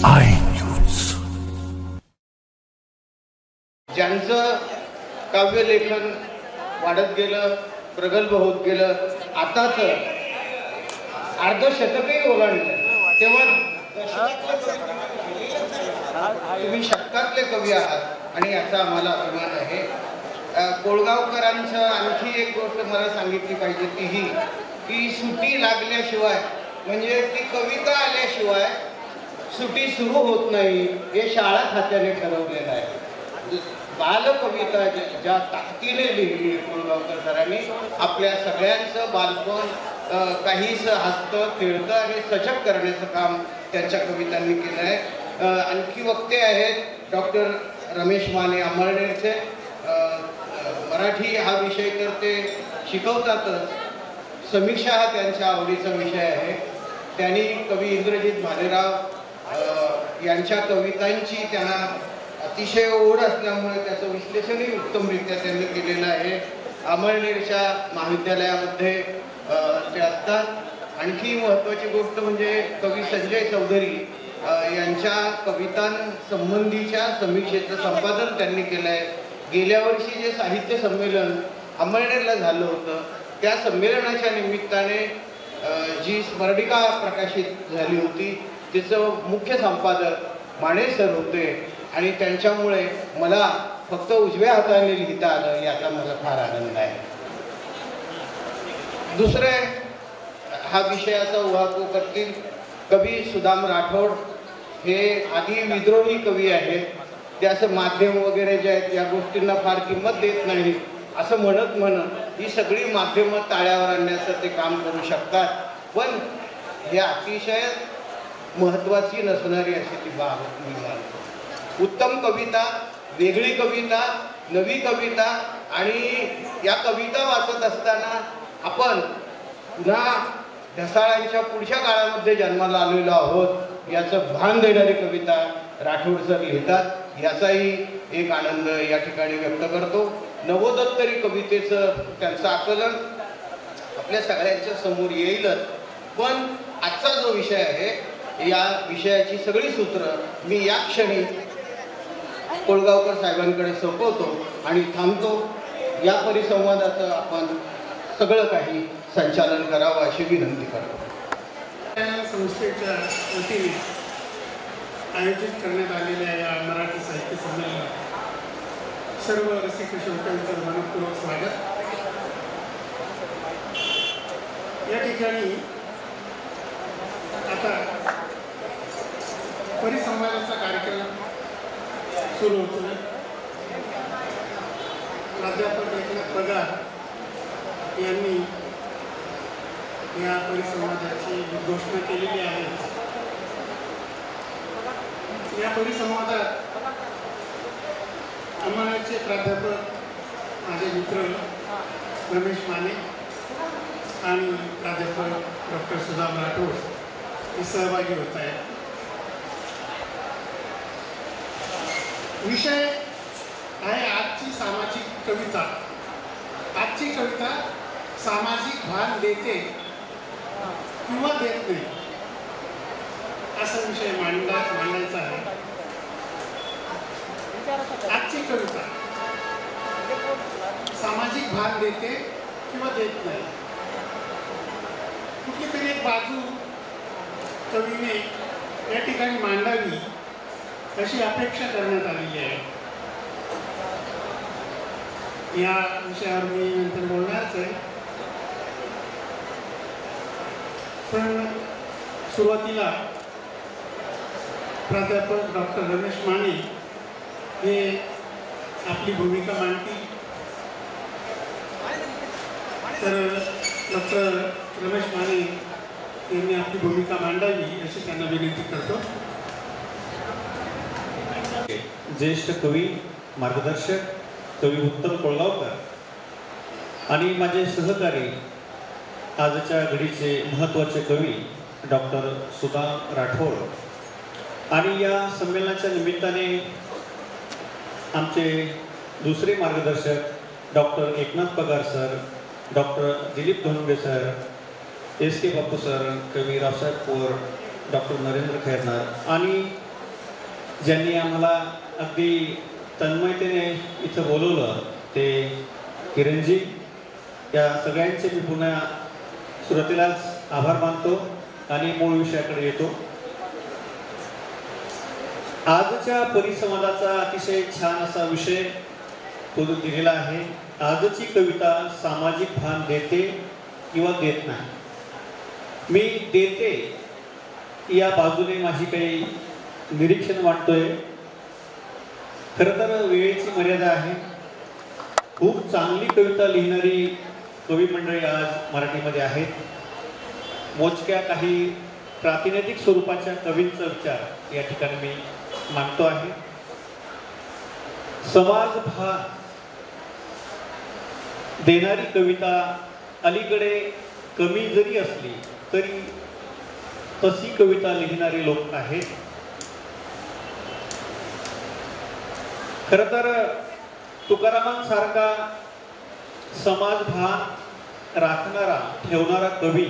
I news. ज्यांचं काव्यलेखन वाढत गेलं, प्रगल्भ होत गेलं, आताच अर्धशतकही ओलांडलं, तेव्हा तुम्ही शतकातले कवी आहात आणि याचा आम्हाला अभिमान आहे. कोळगावकरांचं आणखी एक गोष्ट मला सांगितली पाहिजे ती ही की सुटी लागल्याशिवाय म्हणजे ती कविता आल्याशिवाय सुटी सुरू होत नाही, हे शाळा खात्याने ठरवलेलं आहे. बालकविता ज्या ताकदीने लिहिली कोळगावकर सरांनी, आपल्या सगळ्यांचं बालपण काहीसं हसतं खेळतं आणि सजग करण्याचं काम त्यांच्या कवितांनी केलं आहे. आणखी वक्ते आहेत डॉक्टर रमेश माने अमळनेरचे. मराठी हा विषय तर ते शिकवतातच, समीक्षा हा त्यांच्या आवडीचा विषय आहे. त्यांनी कवी इंद्रजित भालेराव यांच्या कवितांची त्यांना अतिशय ओढ असल्यामुळे त्याचं विश्लेषणही उत्तमरित्या त्यांनी केलेलं आहे. अमळनेरच्या महाविद्यालयामध्ये ते असतात. आणखी महत्त्वाची गोष्ट म्हणजे कवी संजय चौधरी यांच्या कवितांसंबंधीच्या समीक्षेचं संपादन त्यांनी केलं आहे. गेल्या वर्षी जे साहित्य संमेलन अमळनेरला झालं होतं, त्या संमेलनाच्या निमित्ताने जी स्मरणिका प्रकाशित झाली होती तिचं मुख्य संपादक माने सर होते आणि त्यांच्यामुळे मला फक्त उजव्या हाताने लिहिता आलं याचा मला फार आनंद आहे. दुसरे हा विषयाचा उहापोह करतील कवी सुदाम राठोड. हे आधी विद्रोही कवी आहेत. ते असं माध्यम वगैरे जे आहेत या गोष्टींना फार किंमत देत नाही असं म्हणत ही सगळी माध्यमं ताळ्यावर आणण्याचं ते काम करू शकतात. पण हे अतिशय महत्त्वाची नसणारी अशी ती बाब मी मानतो. उत्तम कविता, वेगळी कविता, नवी कविता आणि या कविता वाचत असताना आपण पुन्हा ढसाळांच्या पुढच्या काळामध्ये जन्माला आलेलो आहोत याचं भान देणारी कविता राठोड सर लिहितात. याचाही एक आनंद या ठिकाणी व्यक्त करतो. नवोदत्तरी कवितेचं त्यांचं आकलन आपल्या सगळ्यांच्या समोर येईलच. पण आजचा जो विषय आहे या विषयाची सगळी सूत्र मी या क्षणी कोळगावकर साहेबांकडे सोपवतो आणि थांबतो. या परिसंवादाचं आपण सगळं काही संचालन करावं अशी विनंती करतो. संस्थेच्या वतीने आयोजित करण्यात आलेल्या या मराठी साहित्य संमेलनात सर्व रसिक श्रोत्यांचं मनपूर्वक स्वागत. या ठिकाणी आता परिसंवादाचा कार्यक्रम सुरू होतो. प्राध्यापक एकनाथ पगार यांनी या परिसंवादाची घोषणा केलेली आहे. या परिसंवादात अमळनेरचे प्राध्यापक माझे मित्र रमेश माने आणि प्राध्यापक डॉक्टर सुदाम राठोड हे सहभागी होत आहेत. विषय आहे आजची सामाजिक कविता. आजची कविता सामाजिक भान देते किंवा देत नाही असा विषय मांडायचा आहे. आजची कविता सामाजिक भान देते किंवा देत नाही. कुठली तरी एक बाजू कवीने या ठिकाणी मांडावी अशी अपेक्षा करण्यात आलेली आहे. या विषयावर मी नंतर बोलणारच आहे. पण सुरुवातीला प्राध्यापक डॉक्टर रमेश माने हे आपली भूमिका मांडतील. तर डॉक्टर रमेश माने यांनी आपली भूमिका मांडावी अशी त्यांना विनंती करतो. ज्येष्ठ कवी, मार्गदर्शक कवी उत्तम कोळगावकर आणि माझे सहकारी आजच्या घडीचे महत्त्वाचे कवी डॉक्टर सुदाम राठोड आणि या संमेलनाच्या निमित्ताने आमचे दुसरे मार्गदर्शक doctor Eknath Pagar sir, doctor Dilip Dhondge sir, S K Bapu sir, कवी रावसाहेब पोर, डॉक्टर नरेंद्र खैरनार आणि ज्यांनी आम्हाला अगदी तन्मयतेने इथं बोलवलं ते किरणजी, या सगळ्यांचे मी पुन्हा सुरुवातीलाच आभार मानतो आणि मूळ विषयाकडे येतो. आजच्या परिसंवादाचा अतिशय छान असा विषय तो दिलेला आहे. आजची कविता सामाजिक भान देते किंवा देत नाही. मी देते या बाजूने माझी काही निरीक्षण मांडतोय. खरं तर वेळेची मर्यादा आहे. खूप चांगली कविता लिहिणारी कवी मंडळी आज मराठीमध्ये आहेत. मोजक्या काही प्रातिनिधिक स्वरूपाच्या कवींचा विचार या ठिकाणी मी मांडतो आहे. समाज भान देणारी कविता अलीकडे कमी जरी असली तरी तशी कविता लिहिणारे लोक आहेत. खरं तर तुकारामांसारखा समाज भान राखणारा ठेवणारा कवी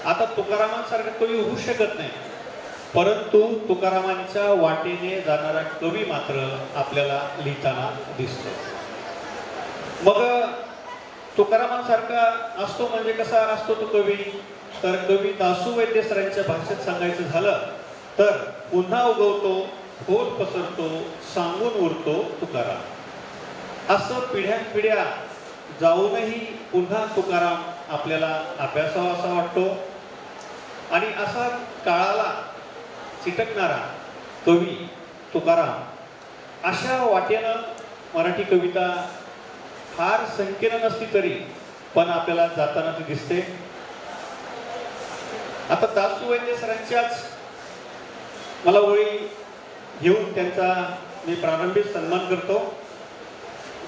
आता तुकारामांसारखा कवी होऊ शकत नाही, परंतु तुकारामांच्या वाटेने जाणारा कवी मात्र आपल्याला लिहिताना दिसतो. मग तुकारामांसारखा असतो म्हणजे कसा असतो तो कवी? तर कवी दासू वैद्य सरांच्या भाषेत सांगायचं झालं तर पुन्हा उगवतो, खोल पसरतो, सांगून उरतो तुकाराम. असं पिढ्यानपिढ्या जाऊनही पुन्हा तुकाराम आपल्याला अभ्यासावा असा वाटतो. आणि असा काळाला चिटकणारा कवी तुकाराम, अशा वाटेनं मराठी कविता फार संख्येनं नसली तरी पण आपल्याला जाताना ती दिसते. आता दासू वैद्य सरांच्याच मला ओळी घेऊन त्यांचा मी प्रारंभिक सन्मान करतो.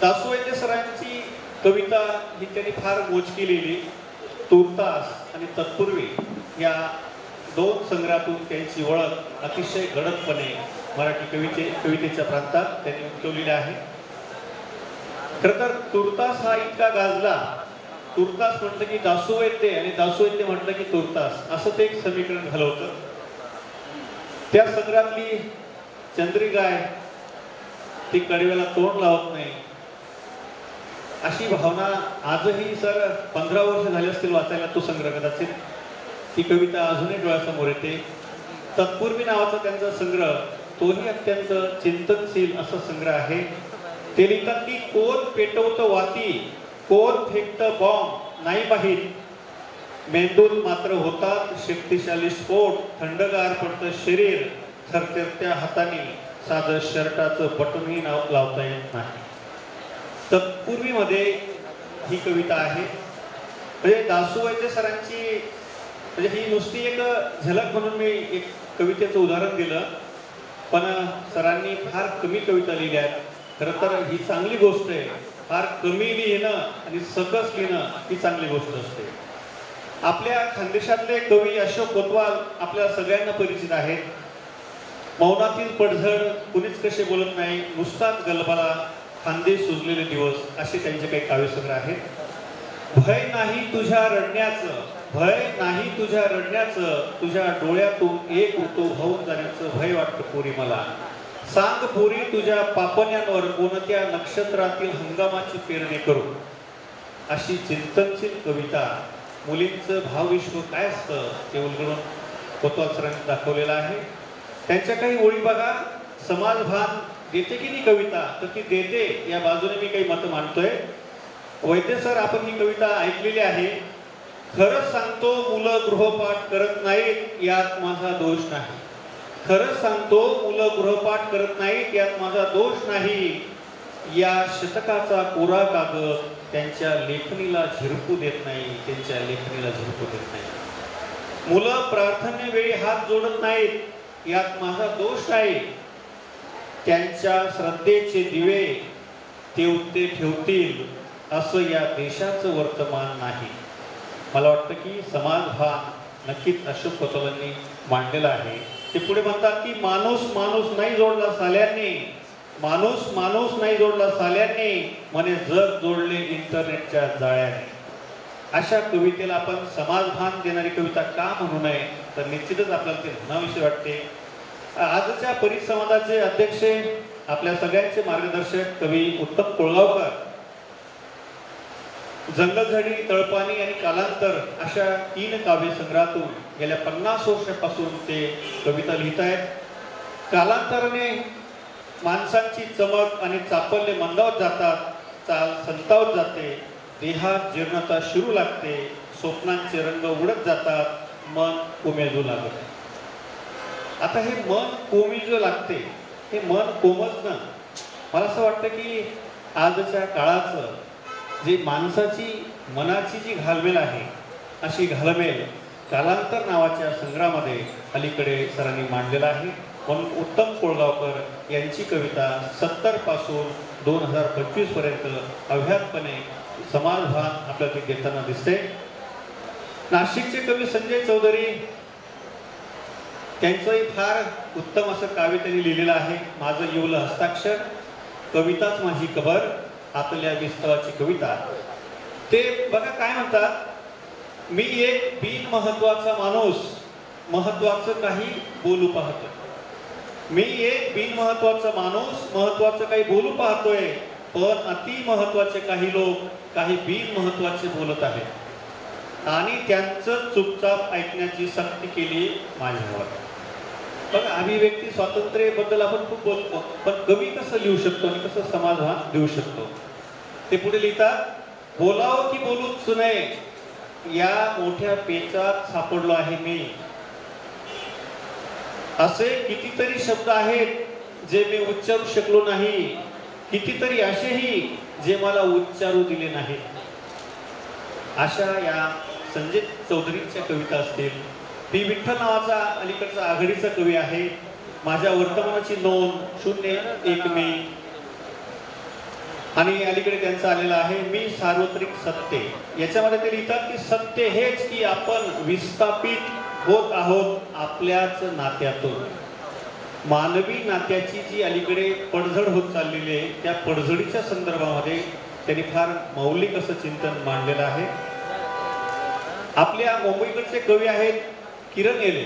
दासू वैद्य सरांची कविता ही त्यांनी फार मोजकी लिहिली. तूर्तास आणि तत्पूर्वी या दोन संग्रहातून त्यांची ओळख अतिशय गडदपणे मराठी कवितेच्या प्रांतात त्यांनी उमटवलेली आहे. खरं तर तुर्तास हा इतका गाजला, तुर्तास म्हटलं की दासू वैद्य आणि दासू वैद्य म्हटलं की तुर्तास, असं ते एक समीकरण झालं होतं. त्या संग्रहातली चंद्री गाय ती कडव्याला तोंड लावत नाही अशी भावना आजही सर 15 वर्ष झाले असतील वाचायला तो संग्रह, कदाचित ती कविता अजूनही डोळ्यासमोर येते. तत्पूर्वी नावाचा त्यांचा संग्रह तोही अत्यंत चिंतनशील असा संग्रह आहे. ते लिहितात की कोण पेटवतं वाती, कोण फेकतं बॉम्ब नाही माहीत, मेंदूत मात्र होतात शक्तिशाली स्फोट, थंडगार पडतं शरीर, थरथरत्या हाताने साधं शर्टाचं बटनही लावता येत नाही. तत्पूर्वीमध्ये ही कविता आहे. म्हणजे दासू वैद्य सरांची म्हणजे ही नुसती एक झलक म्हणून मी एक कवितेचं उदाहरण दिलं, पण सरांनी फार कमी कविता लिहिल्या आहेत. खरं तर ही चांगली गोष्ट आहे. फार कमी लिहिणं आणि सकस लिहिणं ही चांगली गोष्ट असते. आपल्या खानदेशातले कवी अशोक कोतवाल आपल्या सगळ्यांना परिचित आहेत. मौनातील पडझड, कुणीच कसे बोलत नाही, नुसताच गलबाला, खांदे सुजलेले दिवस, असे त्यांचे काही काव्यसंग्रह आहेत. भय नाही तुझ्या रडण्याचं, भय नाही तुझ्या रडण्याचं, तुझ्या डोळ्यातून एक ऋतू वाहून जाण्याचं भय वाटतं पोरी मला. सांग पोरी तुझ्या पापण्यांवर कोणत्या नक्षत्रातील हंगामाची पेरणी करू. अशी चिंतनशील कविता, मुलींचं भावविश्व काय असतं ते उलगडून कोतवाल सरांनी दाखवलेलं आहे. त्यांच्या काही ओळी बघा. समाज भान देते की नाही कविता, तर ती देते या बाजूने मी काही मतं मांडतोय. वैद्य सर, आपण ही कविता ऐकलेली आहे. खरंच सांगतो मुलं गृहपाठ करत नाहीत यात माझा दोष नाही. खरंच सांगतो मुलं गृहपाठ करत नाहीत यात माझा दोष नाही. या शतकाचा कोरा कागद त्यांच्या लेखणीला झिरपू देत नाही, त्यांच्या लेखणीला झिरपू देत नाही. मुलं प्रार्थनेवेळी हात जोडत नाहीत यात माझा दोष नाही. त्यांच्या श्रद्धेचे दिवे तेवते ठेवतील असं या देशाचं वर्तमान नाही. मला वाटतं की समाज भान नक्कीच अशोक कोतवालांनी मांडलेला आहे. ते पुढे म्हणतात की माणूस माणूस नाही जोडला साल्यांनी, माणूस माणूस नाही जोडला साल्यांनी, म्हणे जग जोडले इंटरनेटच्या जाळ्याने. अशा कवितेला आपण समाज भान देणारी कविता का म्हणू नये, तर निश्चितच आपल्याला ते म्हणाविषयी वाटते. आजच्या परिसंवादाचे अध्यक्ष आपल्या सगळ्यांचे मार्गदर्शक कवी उत्तम कोळगावकर जंगलझडी, तळपाणी आणि कालांतर अशा 3 काव्यसंग्रहातून गेल्या 50 वर्षापासून ते कविता लिहित आहेत. कालांतराने माणसांची चमक आणि चापल्य मंदावत जातात, चाल संतावत जाते, देहात जीर्णता शिरू लागते, स्वप्नांचे रंग उडत जातात, मन कोमेजू लागते. आता हे मन कोमेजू लागते, हे मन कोमजणं मला असं वाटतं की आजच्या काळाचं जे माणसाची मनाची जी घालमेल आहे अशी घालमेल कालांतर नावाच्या संग्रहामध्ये अलीकडे सरांनी मांडलेला आहे. म्हणून उत्तम कोळगावकर यांची कविता 70 पासून 2025 पर्यंत अव्याहतपणे समाजभान आपल्याला देताना दिसते. नाशिकचे कवी संजय चौधरी त्यांचंही फार उत्तम असं काव्य त्यांनी लिहिलेलं आहे. माझं येवलं हस्ताक्षर, कविताच माझी कबर, आतल्या विस्तवाची कविता. ते बघा काय म्हणतात, मी एक बिन महत्वाचा माणूस, महत्वाचं काही बोलू पाहतो. मी एक बिन महत्वाचा माणूस, महत्वाचं काही बोलू पाहतोय, पण अति महत्वाचे काही लोक काही बिन महत्वाचे बोलत आहेत आणि त्यांचं चुपचाप ऐकण्याची सक्ती केली माझ्यावर. बघा, अभिव्यक्ती स्वातंत्र्याबद्दल आपण खूप बोलतो, पण कवी कसं लिहू शकतो आणि कसं समाधान देऊ शकतो. ते पुढे लिहितात, बोलावं की बोलूच नये या मोठ्या पेचात सापडलो आहे मी. असे कितीतरी शब्द आहेत जे मी उच्चारू शकलो नाही, कितीतरी असेही जे मला उच्चारू दिले नाही. अशा या संजय चौधरीच्या कविता असतील. पी विठ्ठल नावाचा अलीकडचा आघाडीचा कवी आहे. माझ्या वर्तमानाची नोंद 01 मे आणि अलीकडे त्यांचा आलेला आहे मी सार्वत्रिक सत्य. याच्यामध्ये ते लिहितात की सत्य हेच की आपण विस्थापित होत आहोत आपल्याच नात्यातून. मानवी नात्याची जी अलीकडे पडझड होत चाललेली आहे त्या पडझडीच्या संदर्भामध्ये त्यांनी फार मौलिक असं चिंतन मांडलेलं आहे. आपल्या मुंबईकडचे कवी आहेत किरण येले,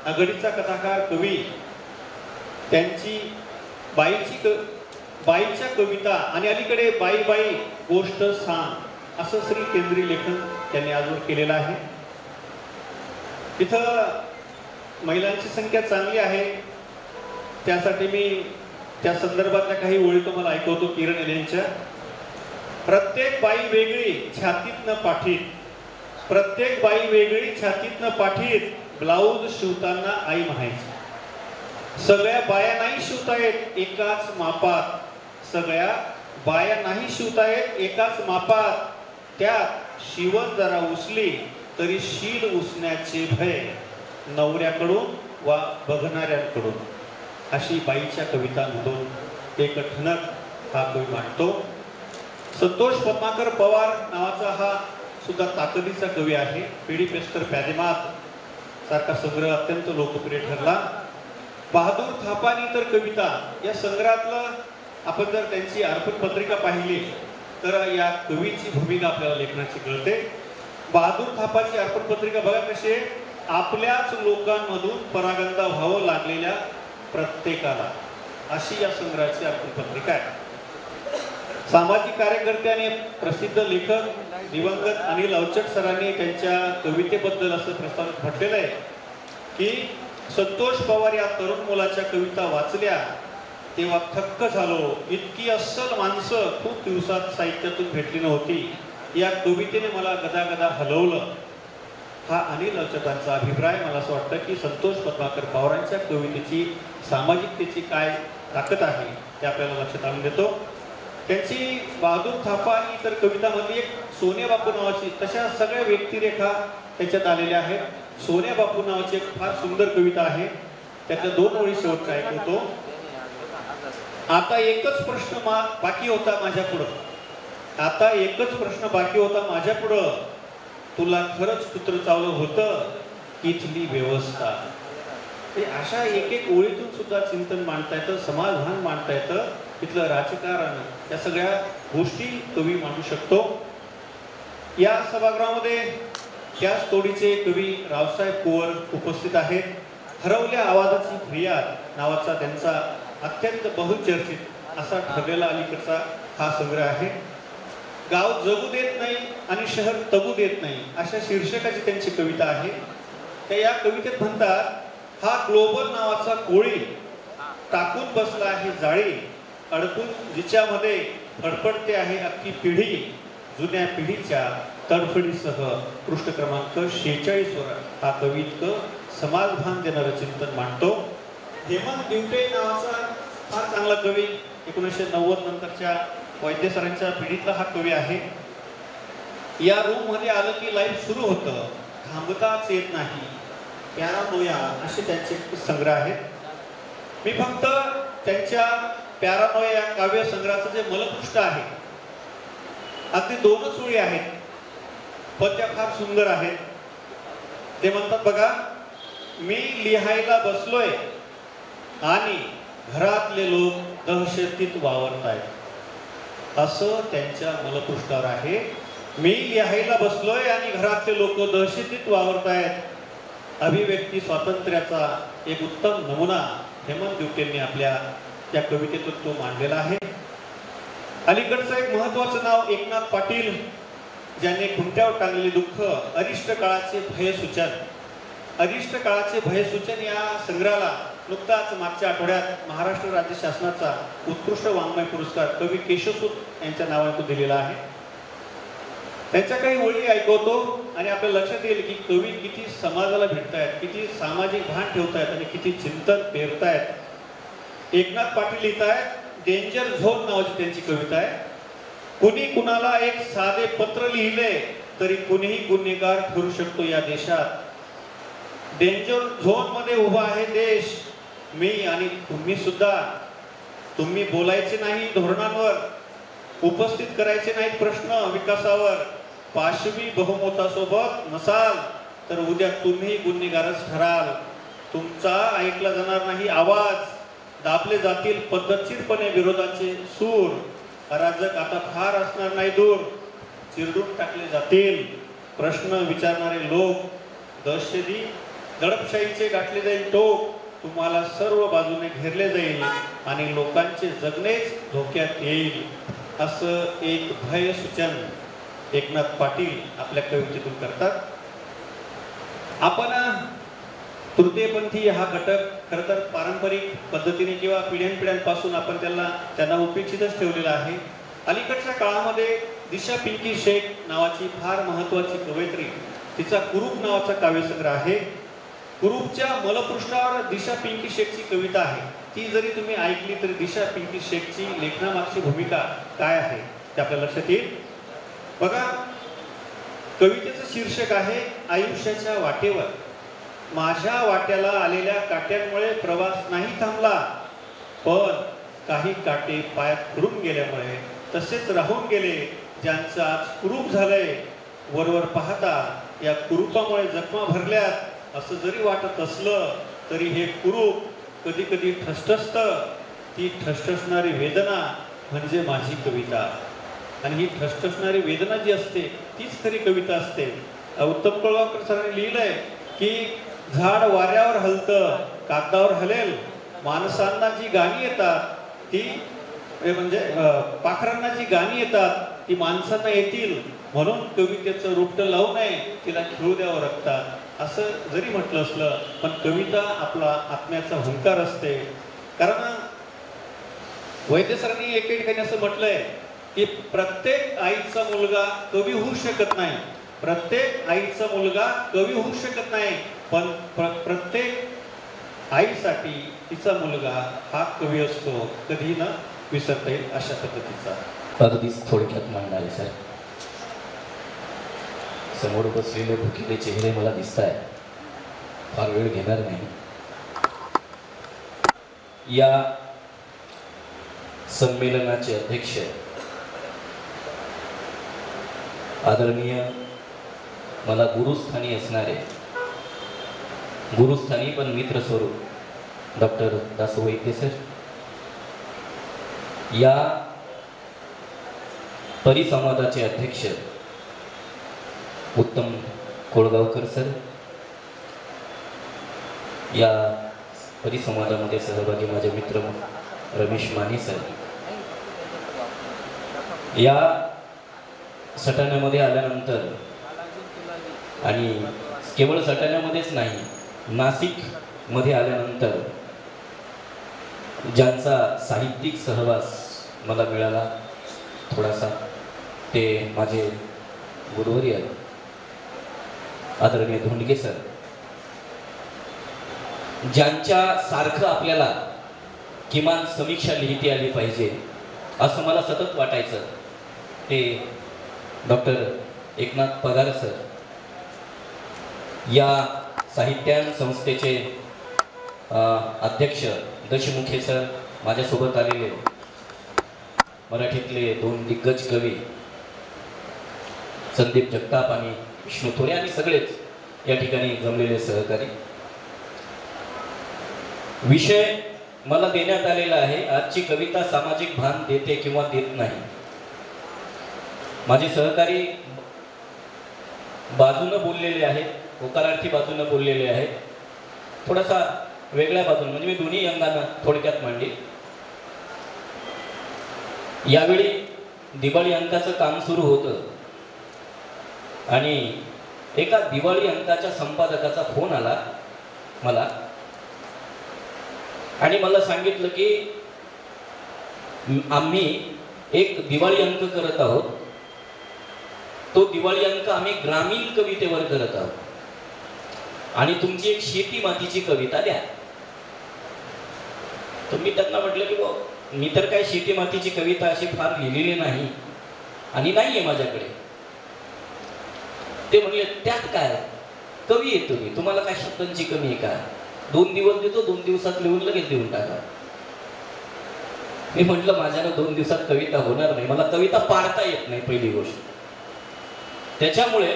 आघाडीचा कथाकार कवी. त्यांची बाईच्या कविता आणि अलीकडे बाई बाई गोष्ट सांग असं श्री केंद्रीय लेखन त्यांनी आजवर केलेलं आहे. तिथं महिलांची संख्या चांगली आहे, त्यासाठी मी त्या संदर्भातल्या काही ओळी तुम्हाला ऐकवतो किरण येलेंच्या. प्रत्येक बाई वेगळी छातीतनं पाठीत, प्रत्येक बाई वेगळी छातीतनं पाठीत, ब्लाऊज शिवताना आई म्हणायची. सगळ्या बाया नाही शिवतायत एकाच मापात, सगळ्या बाया नाही शिवतायत एकाच मापात, त्यात शिवण जरा उसली तरी शील उसण्याचे भय नवऱ्याकडून वा बघणाऱ्यांकडून. अशी बाईच्या कवितांमधून एक ठणक हा कवी मांडतो. संतोष पद्माकर पवार नावाचा हा सुद्धा ताकदीचा कवी आहे. पिढी पेस्तर प्यादेमात सारखा संग्रह अत्यंत लोकप्रिय ठरला. बहादूर थापानी तर कविता या संग्रहातलं आपण जर त्यांची अर्पण पत्रिका पाहिली तर या कवीची भूमिका आपल्याला लेखनाची कळते. बहादूर थापाची अर्पण पत्रिका बघा कशी आहे, आपल्याच लोकांमधून परागंदा व्हावं लागलेल्या प्रत्येकाला, अशी या संग्रहाची अर्पण पत्रिका आहे. सामाजिक कार्यकर्ते आणि प्रसिद्ध लेखक दिवंगत अनिल अवचट सरांनी त्यांच्या कवितेबद्दल असं प्रस्तावित म्हटलेलं आहे की संतोष पवार या तरुण मुलाच्या कविता वाचल्या तेव्हा थक्क झालो. इतकी अस्सल माणसं खूप दिवसात साहित्यातून भेटली नव्हती. या कवितेने मला गदागदा हलवलं. हा अनिल अवचटांचा अभिप्राय. मला असं वाटतं की संतोष पद्माकर पवारांच्या कवितेची सामाजिकतेची काय ताकद आहे ते आपल्याला लक्षात आणून देतो. त्यांची बहादूर थापा आणि इतर कवितामध्ये एक सोन्या बापू नावाची, तशा सगळ्या व्यक्तिरेखा त्याच्यात आलेल्या आहेत. सोन्या बापू नावाची एक फार सुंदर कविता आहे, त्याच्या 2 ओळी शेवटचा ऐकतो. आता एकच प्रश्न बाकी होता माझ्या पुढं, आता एकच प्रश्न बाकी होता माझ्या पुढं, तुला खरंच कुत्र चावलं होतं इथली व्यवस्था. अशा एक एक ओळीतून सुद्धा चिंतन मांडता येतं, समाजभान मांडता येतं, इथलं राजकारण, या सगळ्या गोष्टी कवी मांडू शकतो. या सभागृहामध्ये त्याच तोडीचे कवी रावसाहेब कुवर उपस्थित आहेत. हरवल्या आवाजाची फरियाद नावाचा त्यांचा अत्यंत बहुचर्चित असा ठरलेला अलीकडचा हा संग्रह आहे. गाव जगू देत नाही आणि शहर तगू देत नाही अशा शीर्षकाची त्यांची कविता आहे. त्या या कवितेत म्हणतात, हा ग्लोबल नावाचा कोळी टाकून बसला आहे जाळी, अडकून जिच्यामध्ये फडफडते आहे अख्खी पिढी, जुन्या पिढीच्या तडफडीसह. पृष्ठ क्रमांक 46 वर हा कवी इतकं समाजभान देणारं चिंतन मांडतो. हेमंत दिवटे नावाचा फार चांगला कवी 1990 नंतरच्या वैद्य सरांच्या पिढीतला हा कवी आहे. या रूम मध्ये आलं की लाईफ सुरू होतं, थांबताच येत नाही, पॅरानोया असे त्यांचे संग्रह आहेत. मी फक्त त्यांच्या पॅरानोया या काव्य संग्रहाचं जे मलपृष्ठ आहे अगदी 2च ओळी आहेत, पण त्या फार सुंदर आहेत. ते म्हणतात बघा, मी लिहायला बसलोय आणि घरातले लोक दहशतीत वावरतायत. असं त्यांच्या मलपृष्ठावर आहे. मी लिहायला बसलोय आणि घरातले लोक दहशतीत वावरतायत. अभिव्यक्ती स्वातंत्र्याचा एक उत्तम नमुना हेमंत दिवटेंनी आपल्या त्या कवितेतून तो मांडलेला आहे. अलीकडचं एक महत्वाचं नाव एकनाथ पाटील, ज्यांनी खुंट्यावर टांगलेले दुःख, अरिष्ट काळाचे भयसूचन. अरिष्ट काळाचे भयसूचन या संग्रहाला नुकताच मागच्या आठवड्यात महाराष्ट्र राज्य शासनाचा उत्कृष्ट वाङ्मय पुरस्कार कवी केशवसूत यांच्या नावाने दिलेला आहे. त्यांच्या काही ओळी ऐकवतो आणि आपल्या लक्षात येईल की कवी किती समाजाला भेटतायत, किती सामाजिक भान ठेवतायत आणि किती चिंतन पेरतायत. एकनाथ पाटील लिहितायत, डेंजर झोन नावाची त्यांची कविता आहे. कुणी कुणाला एक साधे पत्र लिहिले तरी कुणीही गुन्हेगार ठरू शकतो या देशात. डेंजर झोन मध्ये उभा आहे देश, मी आणि तुम्ही सुद्धा. तुम्ही बोलायचे नाही धोरणांवर, उपस्थित करायचे नाहीत प्रश्न विकासावर. पाशवी बहुमतासोबत नसाल तर उद्या तुम्ही गुन्हेगारच ठराल. तुमचा ऐकला जाणार नाही आवाज, दाबले जातील पद्धतशीरपणे विरोधाचे सूर. अराजक आता फार असणार नाही दूर, चिरडून टाकले जातील प्रश्न विचारणारे लोक. दहशती दडपशाहीचे गाठले जाईल टोक. तुम्हाला सर्व बाजूने घेरले जाईल आणि लोकांचे जगणेच धोक्यात येईल. असं एक भयसूचन एकनाथ पाटील आपल्या कवितेतून करतात. आपण तृतीयपंथी हा घटक खरं तर पारंपरिक पद्धतीने किंवा पिढ्यानपिढ्यांपासून आपण त्यांना उपेक्षितच ठेवलेला आहे. अलीकडच्या काळामध्ये दिशा पिंकी शेख नावाची फार महत्वाची कवयित्री, तिचा कुरूप नावाचा काव्यसंग्रह आहे. कुरूपच्या मलपृष्ठावर दिशा पिंकी शेखची कविता आहे. ती जरी तुम्ही ऐकली तरी दिशा पिंकी शेखची लेखनामागची भूमिका काय आहे ते आपल्या लक्षात येईल. बघा, कवितेचं शीर्षक आहे आयुष्याच्या वाटेवर. माझ्या वाट्याला आलेल्या काट्यांमुळे प्रवास नाही थांबला, पण काही काटे पायात खुडून गेल्यामुळे तसेच राहून गेले. ज्यांचं आज कुरूप झालंय, वरवर पाहता या कुरूपामुळे जखमा भरल्यात असं जरी वाटत असलं तरी हे कुरूप कधी कधी ठसठसतं. ती ठसठसणारी वेदना म्हणजे माझी कविता. आणि ही ठसठसणारी वेदना जी असते तीच खरी कविता असते. उत्तम कोळगावकर सरांनी लिहिलंय की झाड वाऱ्यावर हलतं, कागदावर हलेल. माणसांना जी गाणी येतात ती म्हणजे पाखरांना जी गाणी येतात ती माणसांना येतील, म्हणून कवितेचं रोपटं लावू नये, तिला खेळू द्यावं रक्तात. असं जरी म्हटलं असलं पण कविता आपला आत्म्याचा हुंकार असते. कारण वैद्य सरांनी एके ठिकाणी असं म्हटलंय की प्रत्येक आईचा मुलगा कवी होऊ शकत नाही. प्रत्येक आईचा मुलगा कवी होऊ शकत नाही, पण प्रत्येक आईसाठी तिचा मुलगा हा कवी असतो, कधी न विसरता येईल अशा पद्धतीचा. अगदीच थोडक्यात मांडणारे सर. समोर बसलेले भुकेले चेहरे मला दिसत आहे, फार वेळ घेणार नाही. या संमेलनाचे अध्यक्ष आदरणीय मला गुरुस्थानी असणारे, गुरुस्थानी पण मित्र स्वरूप डॉक्टर दासू वैद्य सर, या परिसंवादाचे अध्यक्ष उत्तम कोळगावकर सर, या परिसंवादामध्ये सहभागी माझे मित्र रमेश माने सर, या सटाण्यामध्ये आल्यानंतर आणि केवळ सटाण्यामध्येच नाही, नाशिकमध्ये आल्यानंतर ज्यांचा साहित्यिक सहवास मला मिळाला थोडासा, ते माझे गुरुवर्य आदरणीय धोंडगे सर, ज्यांच्या सारखं आपल्याला किमान समीक्षा लिहिता आली पाहिजे असं मला सतत वाटायचं, ते डॉक्टर एकनाथ पगार सर, या साहित्यान संस्थेचे अध्यक्ष दशमुखे सर, माझ्यासोबत आलेले मराठीतले 2 दिग्गज कवी संदीप जगताप आणि विष्णू थोरे आणि सगळेच या ठिकाणी जमलेले सहकारी. विषय मला देण्यात आलेला आहे, आजची कविता सामाजिक भान देते किंवा देत नाही. माझे सहकारी बाजूनं बोललेले आहेत, होकारार्थी बाजूनं बोललेले आहेत, थोडासा वेगळ्या बाजून, म्हणजे मी दोन्ही अंगानं थोडक्यात मांडली. यावेळी दिवाळी अंकाचं काम सुरू होतं आणि एका दिवाळी अंकाच्या संपादकाचा फोन आला मला आणि मला सांगितलं की आम्ही एक दिवाळी अंक करत आहोत, तो दिवाळी अंक आम्ही ग्रामीण कवितेवर करत आहोत आणि तुमची एक शेती मातीची कविता द्या. तर मी त्यांना म्हटलं की मी तर काय शेती मातीची कविता अशी फार लिहिलेली नाही आणि नाहीये माझ्याकडे. ते म्हणले त्यात काय, कवी आहे तुम्ही, तुम्हाला काय शब्दांची कमी आहे का, 2 दिवस देतो, 2 दिवसात लिहून लगेच देऊन टाका. मी म्हटलं माझ्यानं 2 दिवसात कविता होणार नाही, मला कविता पाडता येत नाही पहिली गोष्ट. त्याच्यामुळे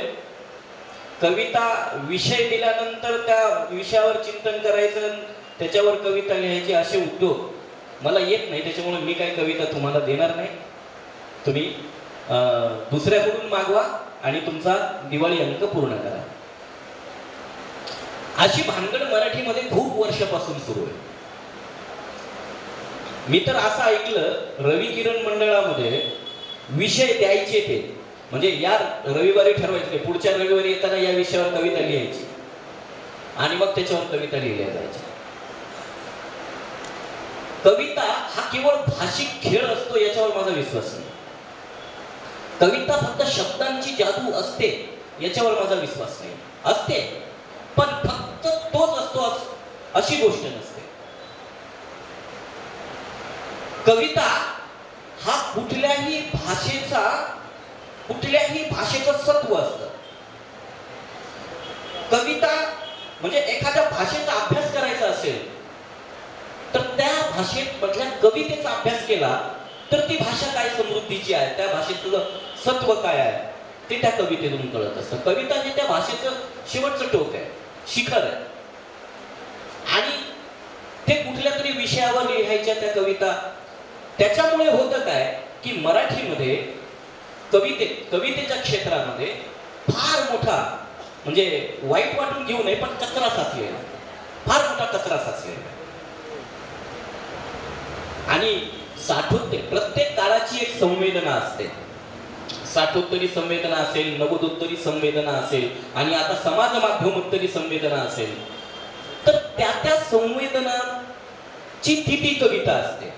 कविता विषय दिल्यानंतर त्या विषयावर चिंतन करायचं, त्याच्यावर कविता लिहायची असे उद्योग मला येत नाही. त्याच्यामुळे मी काही कविता तुम्हाला देणार नाही, तुम्ही दुसऱ्याकडून मागवा आणि तुमचा दिवाळी अंक पूर्ण करा. अशी भानगड मराठीमध्ये खूप वर्षापासून सुरू आहे. मी तर असं ऐकलं रवी किरण मंडळामध्ये विषय द्यायचे, ते म्हणजे या रविवारी ठरवायचे पुढच्या रविवारी येताना या विषयावर कविता लिहायची आणि मग त्याच्यावर कविता लिहिल्या जायच्या. कविता हा केवळ भाषिक खेळ असतो याच्यावर माझा विश्वास नाही. कविता फक्त शब्दांची जादू असते याच्यावर माझा विश्वास नाही. असते पण फक्त तोच असतो अशी गोष्ट नसते. कविता हा कुठल्याही भाषेचं सत्व असतं. कविता म्हणजे एखाद्या भाषेचा अभ्यास करायचा असेल तर त्या भाषेत मधल्या कवितेचा अभ्यास केला तर ती भाषा काय समृद्धीची आहे, त्या भाषेतलं सत्व काय आहे ते त्या कवितेतून कळत असतं. कविता हे त्या भाषेचं शेवटचं टोक आहे, शिखर आहे. आणि ते कुठल्या तरी विषयावर लिहायच्या त्या कविता. त्याच्यामुळे होतं काय की मराठीमध्ये कवितेच्या क्षेत्रामध्ये फार मोठा, म्हणजे वाईट वाटून घेऊ नये पण कचरा साचलेला, फार मोठा कचरा साचलेला. आणि साठोत्तरी, प्रत्येक काळाची एक संवेदना असते. साठोत्तरी संवेदना असेल, नवोदोत्तरी संवेदना असेल आणि आता समाज माध्यमोत्तरी संवेदना असेल, तर त्या संवेदनाची ती कविता असते.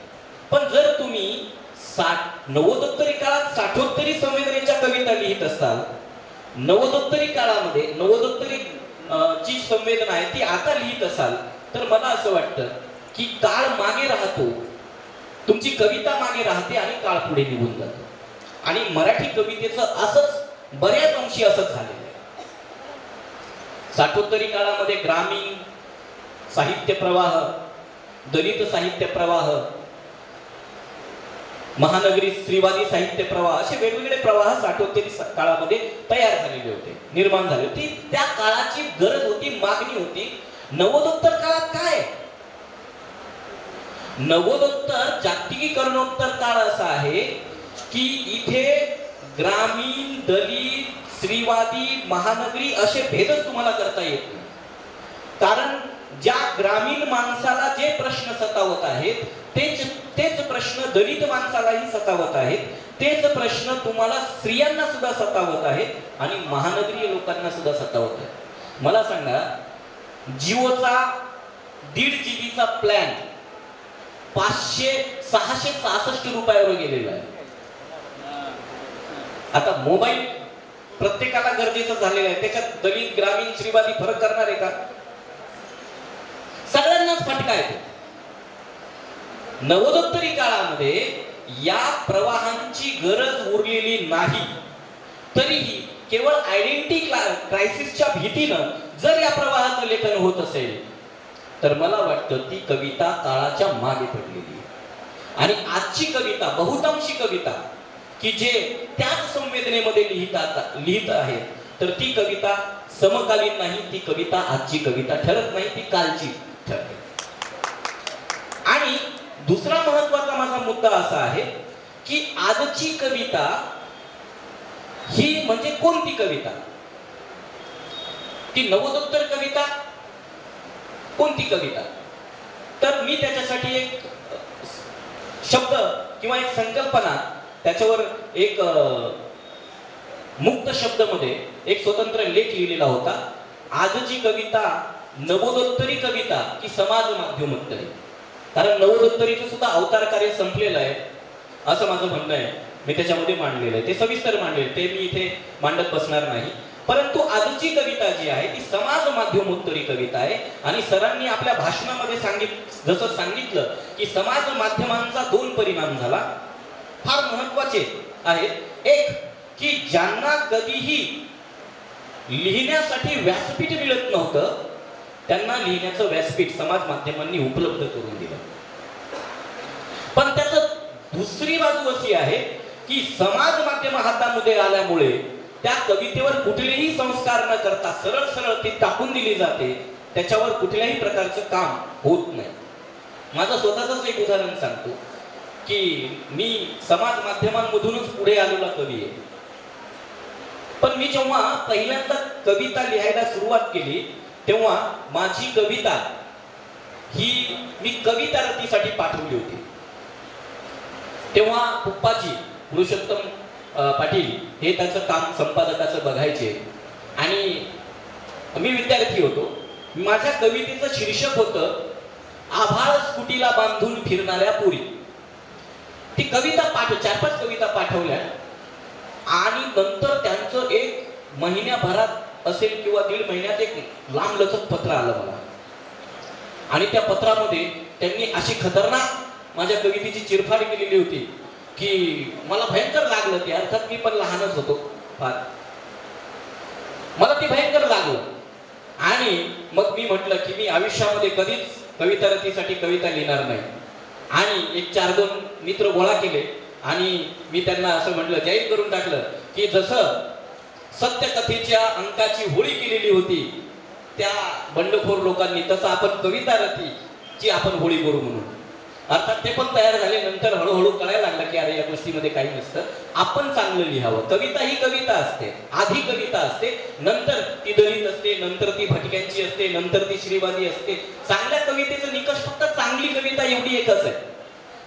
पण जर तुम्ही नवोदोत्तरी काळात साठोत्तरी संवेदनेच्या कविता लिहित असाल, नवोदोत्तरी काळामध्ये नवोदोत्तरी जी संवेदना आहे ती आता लिहित असाल, तर मला असं वाटतं की काळ मागे राहतो, तुमची कविता मागे राहते आणि काळ पुढे निघून जातो. आणि मराठी कवितेचं असंच बऱ्याच अंशी असंच झालेलं आहे. साठोत्तरी काळामध्ये ग्रामीण साहित्य प्रवाह, दलित साहित्य प्रवाह, महानगरी स्त्रीवादी साहित्य प्रवाह, असे वेगवेगळे प्रवाह साठोत्तरी काळामध्ये तयार झालेले होते, निर्माण झाले होते. त्या काळाची गरज होती, मागणी होती. नवोदोत्तर काळात काय, नवोदोत्तर जागतिकीकरणोत्तर काळ असा आहे की इथे ग्रामीण, दलित, स्त्रीवादी, महानगरी असे भेदच तुम्हाला करता येत नाही. कारण ज्या ग्रामीण माणसाला जे प्रश्न सतावत आहेत तेच प्रश्न दलित माणसालाही सतावत आहेत, तेच प्रश्न तुम्हाला स्त्रियांना सुद्धा सतावत आहेत आणि महानगरीय लोकांना सुद्धा सतावत आहेत. मला सांगा, जिओचा 1.5 GB प्लॅन 666 रुपयावर गेलेला आहे. आता मोबाईल प्रत्येकाला गरजेचं झालेलं आहे, त्याच्यात दलित ग्रामीण श्रीवादी फरक करणार आहे का? सगळ्यांनाच फटका येतो. नवोत्तरी काळामध्ये या प्रवाहांची गरज उरलेली नाही, तरीही केवळ आयडेंटिटी क्रायसिसच्या भीतीनं जर या प्रवाहाचं लेखन होत असेल तर मला वाटतं ती कविता काळाच्या मागे पडलेली आहे. आणि आजची कविता, बहुतांशी कविता की जे त्याच संवेदनेमध्ये लिहित आहे, तर ती कविता समकालीन नाही, ती कविता आजची कविता ठरत नाही, ती कालची ठरते. आणि दुसरा महत्वाचा माझा मुद्दा असा आहे की आजची कविता ही म्हणजे कोणती कविता? ती नवोत्तर कविता, कोणती कविता? तर मी त्याच्यासाठी एक शब्द किंवा एक संकल्पना, त्याच्यावर एक मुक्त शब्दमध्ये एक स्वतंत्र लेख लिहिलेला होता. आजची कविता नवोत्तरी कविता की समाज माध्यमोत्तरी? कारण नवोत्तरीचं सुद्धा अवतार कार्य संपलेलं आहे असं माझं म्हणणं आहे. मी त्याच्यामध्ये मांडलेलं आहे, ते सविस्तर मांडलेलं, ते मी इथे मांडत बसणार नाही. परंतु आजची कविता जी आहे ती समाज माध्यमोत्तरी कविता आहे. आणि सरांनी आपल्या भाषणामध्ये जसं सांगितलं की समाज माध्यमांचा 2 परिणाम झाला, फार महत्वाचे आहेत. एक की ज्यांना कधीही लिहिण्यासाठी व्यासपीठ मिळत नव्हतं त्यांना लिहिण्याचं व्यासपीठ समाज माध्यमांनी उपलब्ध करून दिलं. पण त्याचं दुसरी बाजू अशी आहे की समाज माध्यम हातामध्ये आल्यामुळे त्या कवितेवर कुठलेही संस्कार न करता सरळ सरळ ती टाकून दिली जाते, त्याच्यावर कुठल्याही प्रकारचं काम होत नाही. माझं स्वतःच एक उदाहरण सांगतो की मी समाज माध्यमांमधूनच पुढे आलेला कवी आहे. पण मी जेव्हा पहिल्यांदा कविता लिहायला सुरुवात केली तेव्हा माझी कविता ही मी कविता रतीसाठी पाठवली होती. तेव्हा पप्पाजी पुरुषोत्तम पाटील हे त्याचं काम संपादकाचं बघायचे आणि मी विद्यार्थी होतो. माझ्या कवितेचं शीर्षक होतं आभाळ स्कुटीला बांधून फिरणाऱ्या पोरी. ती कविता 4-5 कविता पाठवल्या आणि नंतर त्यांचं 1 महिन्याभरात असेल किंवा 1.5 महिन्यात एक लांबलचक पत्र आलं मला. आणि त्या पत्रामध्ये त्यांनी अशी खतरनाक माझ्या कवितेची चिरफाड केलेली होती की मला भयंकर लागलं ते. अर्थात मी पण लहानच होतो फार, मला ते भयंकर लागलं. आणि मग मी म्हटलं की मी आयुष्यामध्ये कधीच कविता रतीसाठी कविता लिहिणार नाही. आणि एक 4-2 मित्र गोळा केले आणि मी त्यांना असं म्हटलं, जाहीर करून टाकलं की जसं सत्यकथेच्या अंकाची होळी केलेली होती त्या बंडखोर लोकांनी, तसं आपण कविता रतीची आपण होळी करू म्हणून. अर्थात ते पण तयार झाले. नंतर हळूहळू कळायला लागलं की अरे या गोष्टीमध्ये काही नसतं, आपण चांगलं लिहावं. कविता ही कविता असते, आधी कविता असते, नंतर ती दलित असते, नंतर ती भटक्यांची असते, नंतर ती श्रीवादी असते. चांगल्या कवितेचं निकष फक्त चांगली कविता एवढी एकच आहे.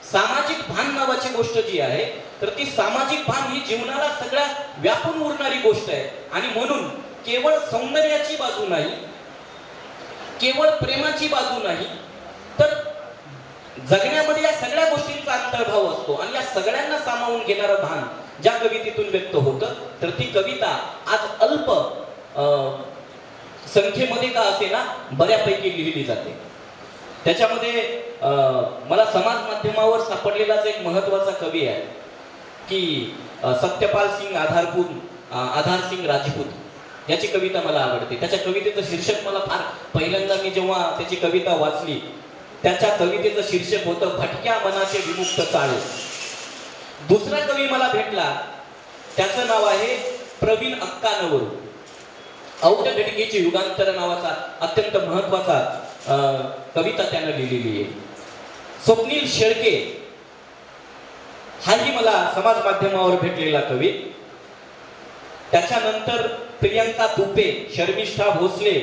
सामाजिक भान नावाची गोष्ट जी आहे तर ती सामाजिक भान ही जीवनाला सगळ्या व्यापून उरणारी गोष्ट आहे. आणि म्हणून केवळ सौंदर्याची बाजू नाही, केवळ प्रेमाची बाजू नाही, तर जगण्यामध्ये या सगळ्या गोष्टींचा अंतर्भाव असतो. आणि या सगळ्यांना सामावून घेणारं भान ज्या कवितेतून व्यक्त होतं तर ती कविता आज अल्प संख्येमध्ये का असेना बऱ्यापैकी लिहिली जाते. त्याच्यामध्ये मला समाज माध्यमावर सापडलेलाच एक महत्वाचा कवी आहे की सत्यपाल सिंग आधार सिंग राजपूत याची कविता मला आवडते. त्याच्या कवितेचं शीर्षक मला फार, पहिल्यांदा मी जेव्हा त्याची कविता वाचली त्याच्या कवितेचं शीर्षक होतं भटक्या मनाचे विमुक्त चाळे. दुसरा कवी मला भेटला, त्याचं नाव आहे प्रवीण अक्कानवरू. औट घटिकेची युगांतर नावाचा अत्यंत महत्वाचा कविता त्यानं लिहिलेली आहे. स्वप्नील शेळके हाही मला समाज माध्यमावर भेटलेला कवी. त्याच्यानंतर प्रियंका तुपे, शर्मिष्ठा भोसले,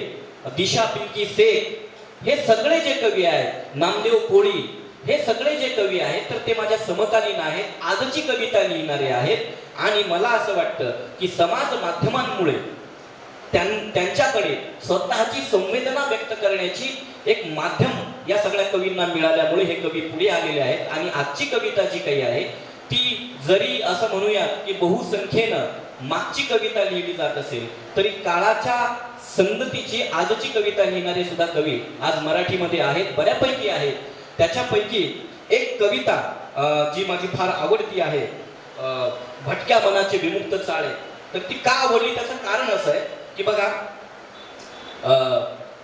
दिशा पिंकी शेख हे सगळे जे कवी आहेत, नामदेव कोळी, हे सगळे जे कवी आहेत तर ते माझ्या समकालीन आहेत, आजची कविता लिहिणारे आहेत. आणि मला असं वाटतं की समाज माध्यमांमुळे त्यांच्याकडे स्वतःची संवेदना व्यक्त करण्याची एक माध्यम या सगळ्या कवींना मिळाल्यामुळे हे कवी पुढे आलेले आहेत. आणि आजची कविता जी काही आहे ती जरी असं म्हणूया की बहुसंख्येनं मागची कविता लिहिली जात असेल तरी काळाच्या संगतीची आजची कविता लिहिणारे सुद्धा कवी आज मराठीमध्ये आहेत, बऱ्यापैकी आहेत. त्याच्यापैकी एक कविता जी माझी फार आवडती आहे, भटक्या मनाचे विमुक्त चाळे. तर ती का आवडली त्याचं कारण असं आहे की बघा,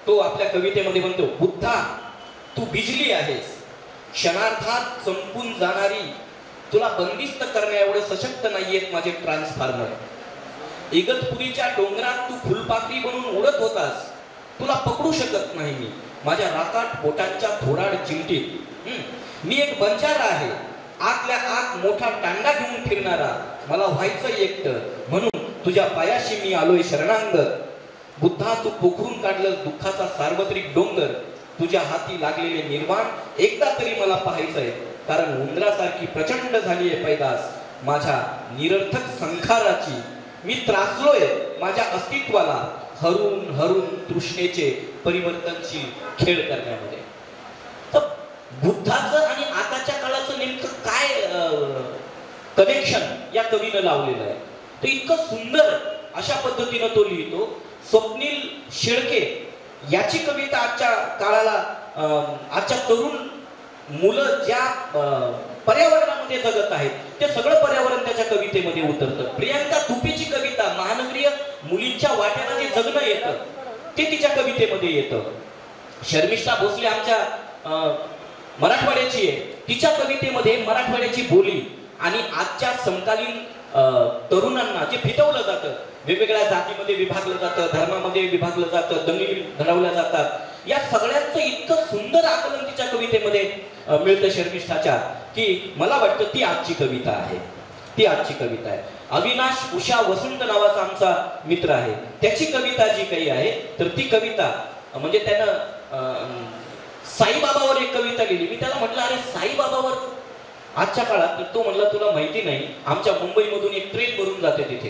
तो आपल्या कवितेमध्ये म्हणतो, बुद्धा तू बिजली आहेस, क्षणार्धात संपून जाणारी, तुला बंदिस्त करण्या एवढे सशक्त नाहीयेत माझे ट्रान्सफॉर्मर. इगतपुरीच्या डोंगरात तू फुलपाखरी बनून उडत होतास, तुला पकडू शकत नाही मी माझ्या राकाट बोटांच्या थोडाड चिमटीत. मी एक बंजारा आहे, आतल्या आत मोठा टांगा घेऊन फिरणारा, मला व्हायचं एकटं म्हणून तुझ्या पायाशी मी आलोय शरणांगत. बुद्धा तू पोखरून काढलंस दुःखाचा सार्वत्रिक डोंगर, तुझ्या हाती लागलेले निर्वाण एकदा तरी मला पाहायचंय, कारण उंदरासारखी प्रचंड झाली आहे पैदास माझ्या निरर्थक संखाराची. मी त्रासलोय माझ्या अस्तित्वाला, हरून हरून तृष्णेचे परिवर्तनशील खेळ करण्यामध्ये. तर बुद्धाचं आणि आताच्या काळाचं नेमकं काय कनेक्शन या कवीनं लावलेलं आहे. तर इतकं सुंदर अशा पद्धतीनं तो लिहितो. स्वप्नील शेळके याची कविता आजच्या काळाला, आजच्या तरुण मुलं ज्या पर्यावरणामध्ये जगत आहेत ते सगळं पर्यावरण त्याच्या कवितेमध्ये उतरतं. प्रियांका तुपीची कविता, महानगरीय मुलींच्या वाट्याला जे जगणं येतं ते तिच्या कवितेमध्ये येतं. शर्मिष्ठा भोसले आमच्या मराठवाड्याची आहे, तिच्या कवितेमध्ये मराठवाड्याची बोली आणि आजच्या समकालीन तरुणांना जे फितवलं जातं, वेगवेगळ्या जातीमध्ये विभागलं जातं, धर्मामध्ये विभागलं जातं, दंगली घडवल्या जातात, या सगळ्यांचं इतकं सुंदर आकलन तिच्या कवितेमध्ये मिळतं शर्मिष्ठाच्या, की मला वाटतं ती आजची कविता आहे. ती आजची कविता आहे. अविनाश उषा वसंत नावाचा आमचा मित्र आहे, त्याची कविता जी काही आहे तर ती कविता म्हणजे त्यानं साईबाबावर एक कविता लिहिली. मी त्याला म्हटलं, अरे साईबाबावर आजच्या काळात? तर तो म्हणला, तुला माहिती नाही, आमच्या मुंबईमधून एक ट्रेन भरून जाते तिथे,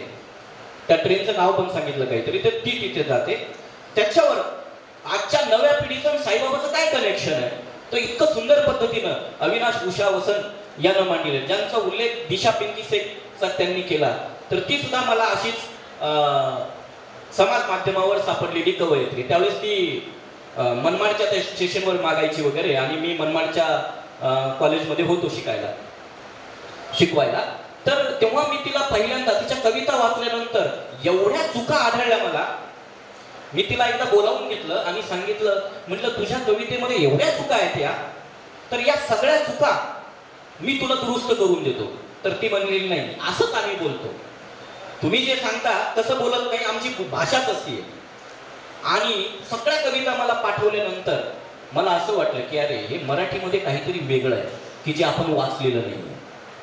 त्या ट्रेनचं नाव पण सांगितलं काहीतरी, तर ती तिथे जाते. त्याच्यावर आजच्या नव्या पिढीचं साईबाबाचं काय कनेक्शन आहे, तो इतकं सुंदर पद्धतीनं अविनाश उषा वसंत यानं मांडलेलं, ज्यांचा उल्लेख दिशा पिंकी शेखचा त्यांनी केला. तर ती सुद्धा मला अशीच समाज माध्यमावर सापडलेली कवयित्री. त्यावेळेस ती मनमाडच्या त्या स्टेशनवर मागायची वगैरे, आणि मी मनमाडच्या कॉलेजमध्ये होतो शिकवायला. तर तेव्हा मी तिला पहिल्यांदा तिच्या कविता वाचल्यानंतर एवढ्या चुका आढळल्या मला. मी तिला एकदा बोलावून घेतलं आणि सांगितलं, म्हटलं तुझ्या कवितेमध्ये एवढ्या चुका आहेत या, तर या सगळ्या चुका मी तुला दुरुस्त करून देतो. तर ती म्हणलेली नाही, असंच आम्ही बोलतो, तुम्ही जे सांगता तसं बोलत नाही, आमची भाषाच अशी आहे. आणि सगळ्या कविता मला पाठवल्यानंतर मला असं वाटलं की अरे हे मराठीमध्ये काहीतरी वेगळं आहे की जे आपण वाचलेलं नाही,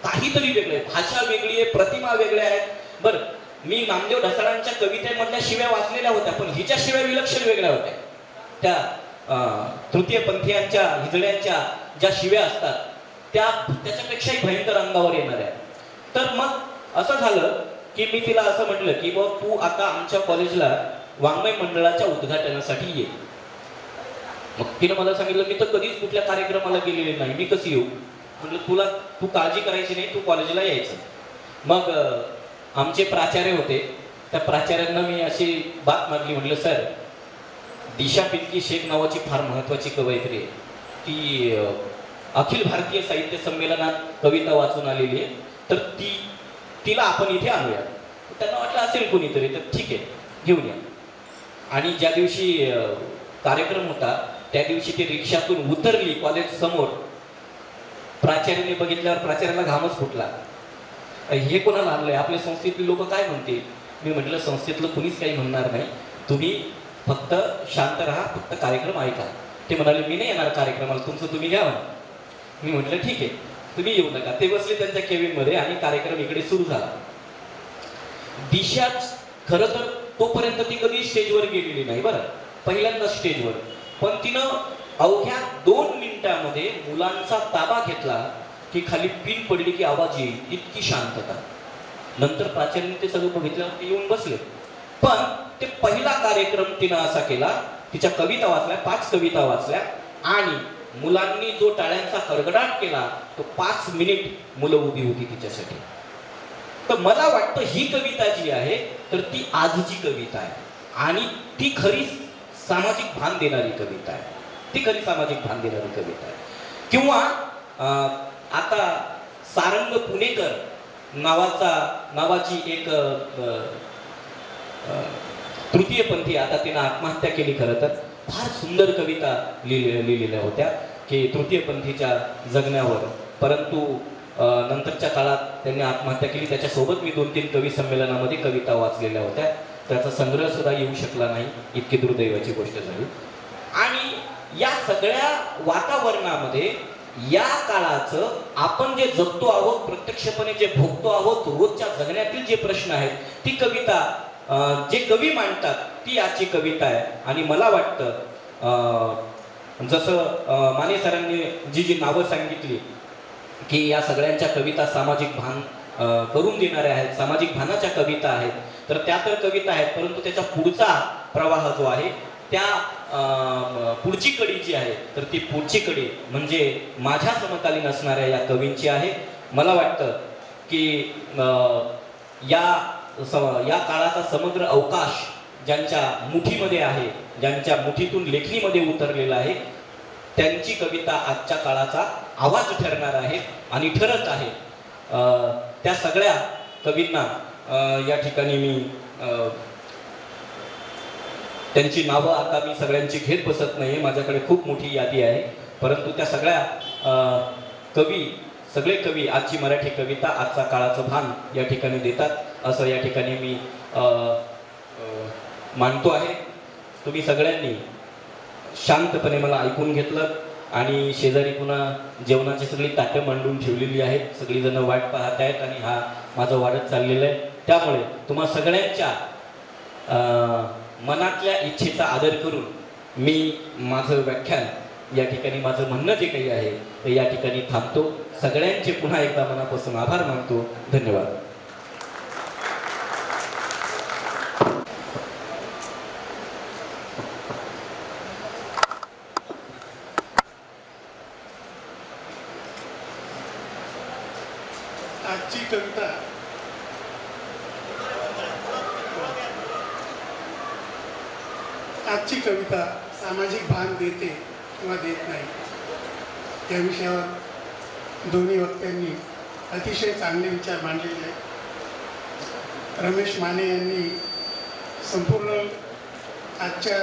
काहीतरी वेगळं आहे, भाषा वेगळी आहे, प्रतिमा वेगळ्या आहेत. बरं, मी नामदेव ढसाळांच्या कवितेमधल्या शिव्या वाचलेल्या होत्या, पण हिच्या शिव्या विलक्षण वेगळ्या होत्या. त्या तृतीय पंथीयांच्या हिजड्यांच्या ज्या शिव्या असतात त्याच्यापेक्षाही भयंकर अंगावर येणाऱ्या. तर मग असं झालं की मी तिला असं म्हटलं की बघ, तू आता आमच्या कॉलेजला वाङ्मय मंडळाच्या उद्घाटनासाठी ये. मग तिनं मला सांगितलं, मी तर कधीच कुठल्या कार्यक्रमाला गेलेले नाही, मी कशी येऊ? म्हटलं तू काळजी करायची नाही, तू कॉलेजला यायचं. मग आमचे प्राचार्य होते, त्या प्राचार्यांना मी अशी बात मागली, म्हटलं सर, दिशा पिंकी शेख नावाची फार महत्वाची कवयित्री आहे, ती अखिल भारतीय साहित्य संमेलनात कविता वाचून आलेली आहे, तर तिला आपण इथे आणूया. त्यांना वाटलं असेल कोणीतरी, तर ठीक आहे घेऊन या. आणि ज्या दिवशी कार्यक्रम होता त्या दिवशी ती रिक्षातून उतरली कॉलेज समोर. प्राचार्याने बघितल्यावर प्राचार्याला घामच फुटला, हे कोणाला आणलंय, आपल्या संस्थेतले लोक काय म्हणतील? मी म्हटलं, संस्थेतलं कुणीच काही म्हणणार नाही, तुम्ही फक्त शांत राहा, फक्त कार्यक्रम ऐका. ते म्हणाले, मी नाही येणार कार्यक्रमाला, तुमचं तुम्ही घ्या. मी म्हटलं ठीक आहे, तुम्ही येऊ नका. ते बसले त्यांच्या केबिनमध्ये आणि कार्यक्रम इकडे सुरू झाला. दिशा खरं तर तोपर्यंत ती कधी स्टेजवर गेलेली नाही, बरं, पहिल्यांदा स्टेजवर. पण तिनं अवघ्या 2 मिनिटांमध्ये मुलांचा ताबा घेतला की खाली पिन पडली की आवाज येईल इतकी शांतता. नंतर प्राचार्याने ते सगळं बघितल्यावर ते येऊन बसले. पण ते पहिला कार्यक्रम तिनं असा केला, तिच्या कविता वाचल्या, 5 कविता वाचल्या आणि मुलांनी जो टाळ्यांचा कडकडाट केला तो 5 मिनिट मुलं उभी होती तिच्यासाठी. तर मला वाटतं ही कविता जी आहे तर ती आजची कविता आहे आणि ती खरी सामाजिक भान देणारी कविता आहे. ती खरी सामाजिक भान देणारी कविता आहे. किंवा आता सारंग पुणेकर नावाची एक तृतीयपंथी, आता तिनं आत्महत्या केली. खरं तर फार सुंदर कविता लिहिलेल्या होत्या की तृतीयपंथीच्या जगण्यावर, परंतु नंतरच्या काळात त्यांनी आत्महत्या केली. त्याच्यासोबत मी 2-3 कवी संमेलनामध्ये कविता वाचलेल्या होत्या. त्याचा संग्रह सुद्धा येऊ शकला नाही, इतकी दुर्दैवाची गोष्ट झाली. आणि या सगळ्या वातावरणामध्ये या काळाचं आपण जे जगतो आहोत, प्रत्यक्षपणे जे भोगतो आहोत, रोजच्या जगण्यातील जे प्रश्न आहेत, ती कविता जे कवी मांडतात ती आजची कविता आहे. आणि मला वाटतं जसं माने सरांनी जी नावं सांगितली की या सगळ्यांच्या कविता सामाजिक भान करून देणाऱ्या आहेत, सामाजिक भानाच्या कविता आहेत, तर त्या तर कविता आहेत, परंतु त्याचा पुढचा प्रवाह जो आहे, त्या पुढची कडी जी आहे तर ती पुढची कडी म्हणजे माझ्या समकालीन असणाऱ्या या कवींची आहे. मला वाटतं की या काळाचा समग्र अवकाश ज्यांच्या मुठीमध्ये आहे, ज्यांच्या मुठीतून लेखणीमध्ये उतरलेला आहे, त्यांची कविता आजच्या काळाचा आवाज ठरणार आहे आणि ठरत आहे. त्या सगळ्या कवींना या ठिकाणी मी त्यांची नावं आता मी सगळ्यांची घेत बसत नाही, माझ्याकडे खूप मोठी यादी आहे, परंतु त्या सगळ्या सगळे कवी आजची मराठी कविता, आजचा काळाचं भान या ठिकाणी देतात असं या ठिकाणी मी मानतो आहे. तुम्ही सगळ्यांनी शांतपणे मला ऐकून घेतलं आणि शेजारी पुन्हा जेवणाची सगळी ताटं मांडून ठेवलेली आहेत, सगळीजण वाट पाहत आहेत आणि हा माझं वाढत चाललेलं आहे. त्यामुळे तुम्हा सगळ्यांच्या मनातल्या इच्छेचा आदर करून मी माझं व्याख्यान या ठिकाणी, माझं म्हणणं जे काही आहे ते या ठिकाणी थांबतो. सगळ्यांचे पुन्हा एकदा मनापासून आभार मानतो. धन्यवाद. आजची कविता सामाजिक भान देते किंवा देत नाही या विषयावर दोन्ही वक्त्यांनी अतिशय चांगले विचार मांडलेले आहेत. रमेश माने यांनी संपूर्ण आजच्या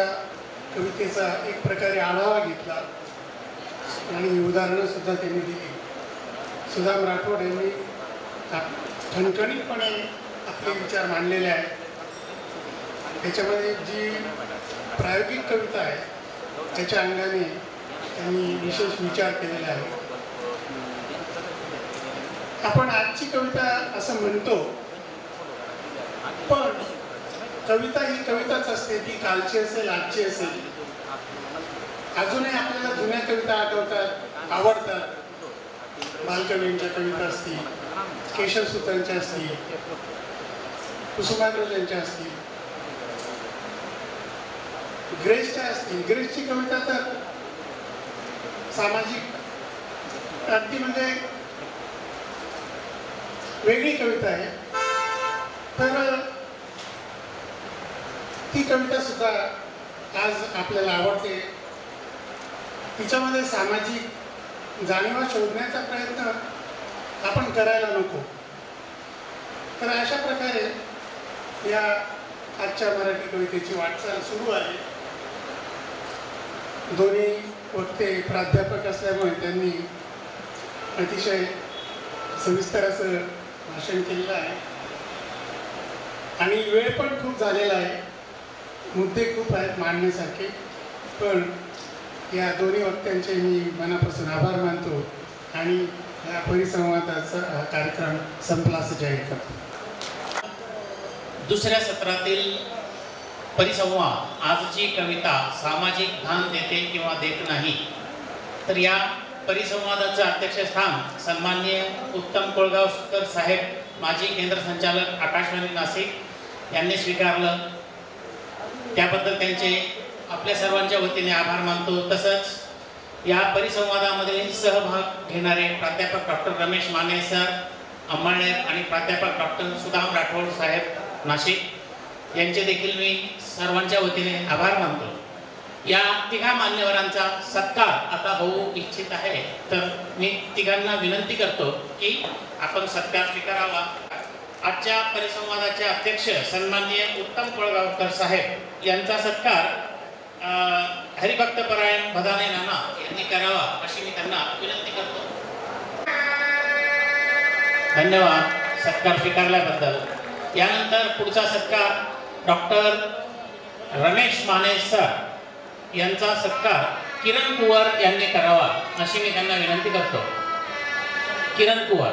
कवितेचा एक प्रकारे आढावा घेतला आणि उदाहरणंसुद्धा त्यांनी दिली. सुदाम राठोड यांनी ठणठणीतपणे आपले विचार मांडलेले आहेत. त्याच्यामध्ये जी प्रायोगिक कविता आहे त्याच्या अंगाने त्यांनी विशेष विचार केलेला आहे. आपण आजची कविता असं म्हणतो, पण कविता ही कविताच असते, ती कालची असेल आजची असेल. अजूनही आपल्याला जुन्या कविता आठवतात, आवडतात. बालकवींच्या कविता असतील, केशवसूत्रांच्या असतील, कुसुमाग्रजांच्या असतील, ग्रेसच्या असतील. ग्रेसची कविता तर सामाजिक अगदी म्हणजे वेगळी कविता आहे. तर ती कविता सुद्धा आज आपल्याला आवडते. तिच्यामध्ये सामाजिक जाणीवा शोधण्याचा प्रयत्न आपण करायला नको. तर अशा प्रकारे या आजच्या मराठी कवितेची वाटचाल सुरू आहे. दोन्ही वक्ते प्राध्यापक असल्यामुळे त्यांनी अतिशय सविस्तर असं भाषण केलेलं आहे आणि वेळ पण खूप झालेला आहे. मुद्दे खूप आहेत मांडण्यासारखे, पण या दोन्ही वक्त्यांचे मी मनापासून आभार मानतो आणि या परिसंवादाचा हा कार्यक्रम संपला असं जाहीर करतो. दुसऱ्या सत्रातील परिसंवाद आजची कविता सामाजिक भान देते किंवा देत नाही, तर या परिसंवादाचं अध्यक्षस्थान सन्माननीय उत्तम कोळगावकर साहेब, माजी केंद्र संचालक आकाशवाणी नाशिक यांनी स्वीकारलं. त्याबद्दल त्यांचे आपल्या सर्वांच्या वतीने आभार मानतो. तसंच या परिसंवादामध्ये सहभाग घेणारे प्राध्यापक डॉक्टर रमेश माने सर अंमळनेर आणि प्राध्यापक डॉक्टर सुदाम राठोड साहेब नाशिक यांचे देखील मी सर्वांच्या वतीने आभार मानतो. या तिघा मान्यवरांचा सत्कार आता होऊ इच्छित आहे, तर मी तिघांना विनंती करतो की आपण सत्कार स्वीकारावा. आजच्या परिसंवादाचे अध्यक्ष सन्माननीय उत्तम कोळगावकर साहेब यांचा सत्कार हरिभक्तपरायण भदाने नाना यांनी करावा अशी मी त्यांना विनंती करतो. धन्यवाद सत्कार स्वीकारल्याबद्दल. यानंतर पुढचा सत्कार डॉक्टर रमेश माने सर यांचा सत्कार किरण कुवर यांनी करावा अशी मी त्यांना विनंती करतो. किरण कुवर.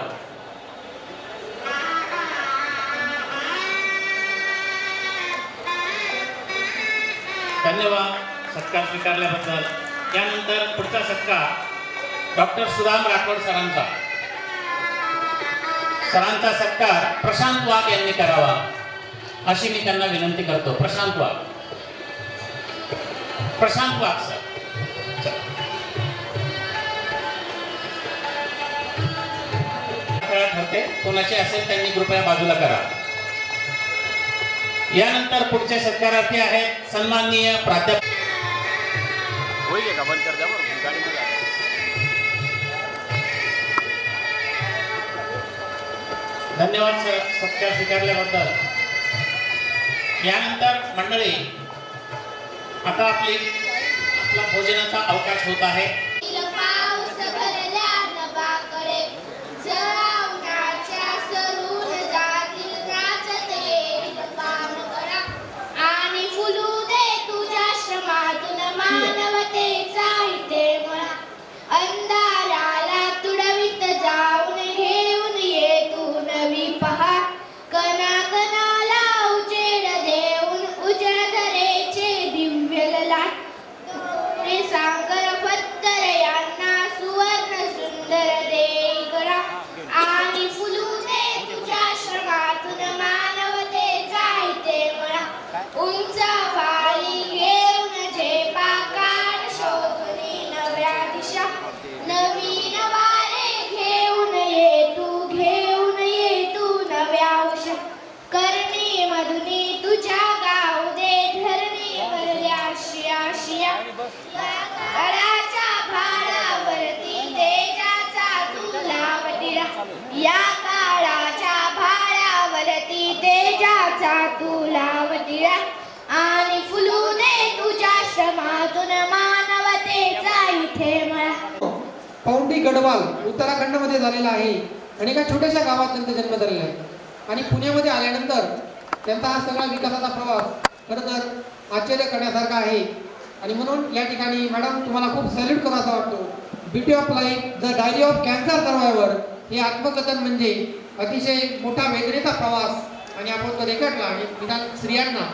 धन्यवाद सत्कार स्वीकारल्याबद्दल. यानंतर पुढचा सत्कार डॉक्टर सुदाम राठोड सरांचा सत्कार प्रशांत वाघ यांनी करावा अशी मी त्यांना विनंती करतो. प्रशांत वाघ सर. ठरते कोणाचे असेल त्यांनी कृपया बाजूला करा. यानंतर पुढचे सत्कारार्थी आहेत सन्माननीय प्राध्यापक. धन्यवाद सर सत्कार स्वीकारल्याबद्दल. यानंतर मंडळी आता आपला भोजनाचा अवकाश होत आहे. अंधाराला तुडवीत जाऊन घेऊन ये तू नवी पहा, कणा कणाला उजेड देऊन उजळधरेचे दिव्य ललाट, सागर पत्तर यांना सुवर्ण सुंदर देई गळा, आणि फुलू दे तुझ्या श्रमातून मानवतेचा इथे मळा, उंच वाळी घेऊन झेपा कान शोधून नव्या दिशा, नवीन वारे घेऊन ये तू नव्या उषा, करणी मधुनी तुझ्या गाऊ दे धरणी भरल्या शिया शिया, काळाच्या भारावरती तेजाचा तुला वटिरा, या काळाच्या भारावरती तेजाचा तुला वटिरा, आणि फुलू दे तुझ्या श्रमातून मानवतेचा इथे मळा. पौंडी गढवाल उत्तराखंडमध्ये झालेला आहे आणि एका छोट्याशा गावात त्यांचा जन्म झालेला आहे आणि पुण्यामध्ये आल्यानंतर त्यांचा हा सगळा विकासाचा प्रवास खरं तर आश्चर्य करण्यासारखा आहे. आणि म्हणून या ठिकाणी मॅडम तुम्हाला खूप सॅल्यूट करावा वाटतो. Beauty of life the diary of cancer survivor हे आत्मकथन म्हणजे अतिशय मोठा वेदनेचा प्रवास आणि आपण तो रेखाटला आणि निदान स्त्रियांना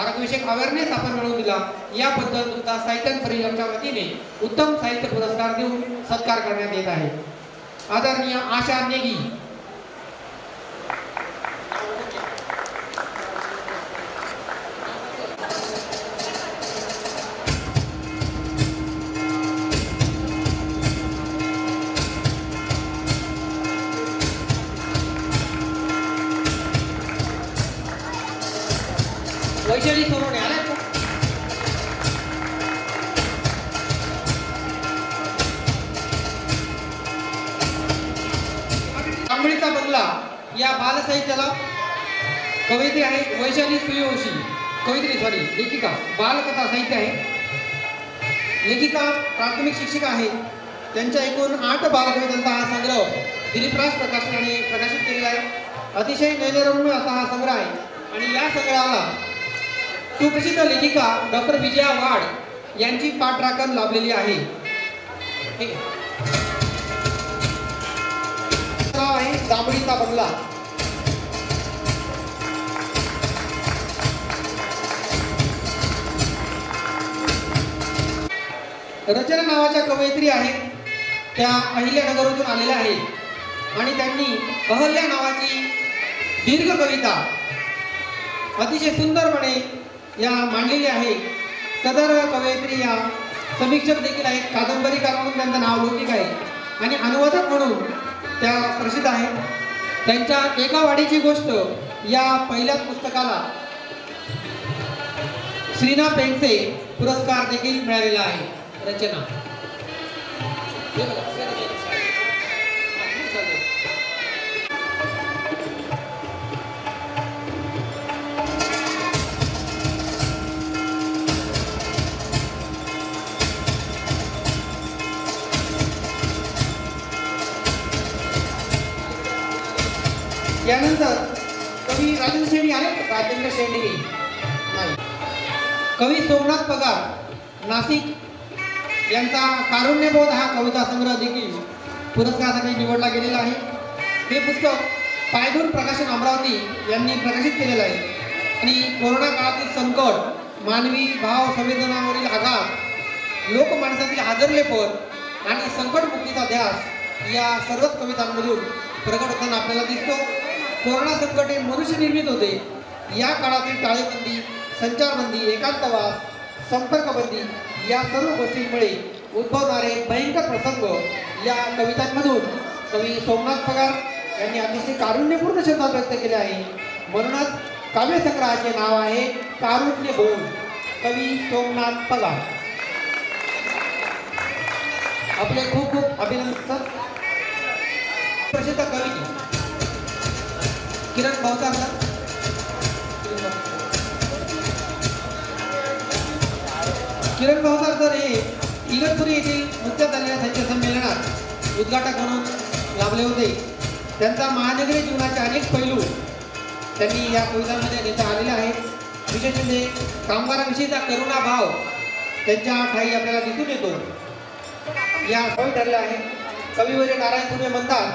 आरोग्यविषयक अवेअरनेस आपण मिळवून दिला. याबद्दल तुमचा साहित्य परिषदेच्या वतीने उत्तम साहित्य पुरस्कार देऊन सत्कार करण्यात येत आहे. आदरणीय आशा नेगी. वैशाली सोनवणे आल्या का? आंबळीचा बंगला या बालसाहित्याला कवयित्री आहे वैशाली सूर्यवंशी. लेखिका बालकथा साहित्य आहे. लेखिका प्राथमिक शिक्षिका आहे. त्यांच्या एकूण 8 बालकवितांचा हा संग्रह दिलीपराज प्रकाशनाने प्रकाशित केलेला आहे. अतिशय नयनरम्य असा हा संग्रह आहे आणि या संग्रहाला सुप्रसिद्ध लेखिका डॉक्टर विजया वाड यांची पाठराखण लाभलेली आहे. नाव आहे जांभळीचा बंगला. रचना नावाच्या कवयित्री आहेत, त्या अहिल्यानगरमधून आलेल्या आहेत आणि त्यांनी अहल्या नावाची दीर्घ कविता अतिशय सुंदरपणे या मांडलेली आहे. सदर कवयित्री या समीक्षक देखील आहेत, कादंबरीकार म्हणून त्यांचं नाव लौकिक आहे आणि अनुवादक म्हणून त्या प्रसिद्ध आहेत. त्यांच्या एका वाडीची गोष्ट या पहिल्याच पुस्तकाला श्रीना पेंडसे पुरस्कार देखील मिळालेला आहे. रचना यानंतर कवी राजेंद्र शेंडी आले. राजेंद्र शेंडी नाही, कवी सोमनाथ पगार नाशिक यांचा कारुण्यबोध हा कविता संग्रह देखील पुरस्कारासाठी निवडला गेलेला आहे. हे पुस्तक पायगुण प्रकाशन अमरावती यांनी प्रकाशित केलेलं आहे आणि कोरोना काळातील संकट, मानवी भाव संवेदनावरील आघात, लोकमानसातील आदरलेपण आणि संकटमुक्तीचा ध्यास या सर्वच कवितांमधून प्रकट होताना आपल्याला दिसतो. कोरोना संकट हे मनुष्य निर्मित होते. या काळातील टाळेबंदी, संचारबंदी, एकांतवास, संपर्कबंदी या सर्व गोष्टींमुळे उद्भवणारे भयंकर प्रसंग या कवितांमधून कवी सोमनाथ पगार यांनी अतिशय कारुण्यपूर्ण शब्दात व्यक्त केले आहे. म्हणूनच काव्यसंग्रहाचे नाव आहे कारुण्यबोध. कवी सोमनाथ पगार आपले खूप खूप अभिनंदन. प्रसिद्ध कवी किरण भावसार सर. किरण भावसार सर हे इगतपुरी येथील नुकत्याच झालेल्या साहित्य संमेलनात उद्घाटक म्हणून लाभले होते. त्यांचा महानगरी जीवनाचे अनेक पैलू त्यांनी या कवितांमध्ये देता आलेले आहेत. विशेष म्हणजे कामगारांविषयीचा करुणा भाव त्यांच्या ठाई आपल्याला दिसून येतो. या कवी ठरल्या आहे. कविवर्य नारायण सुर्वे म्हणतात,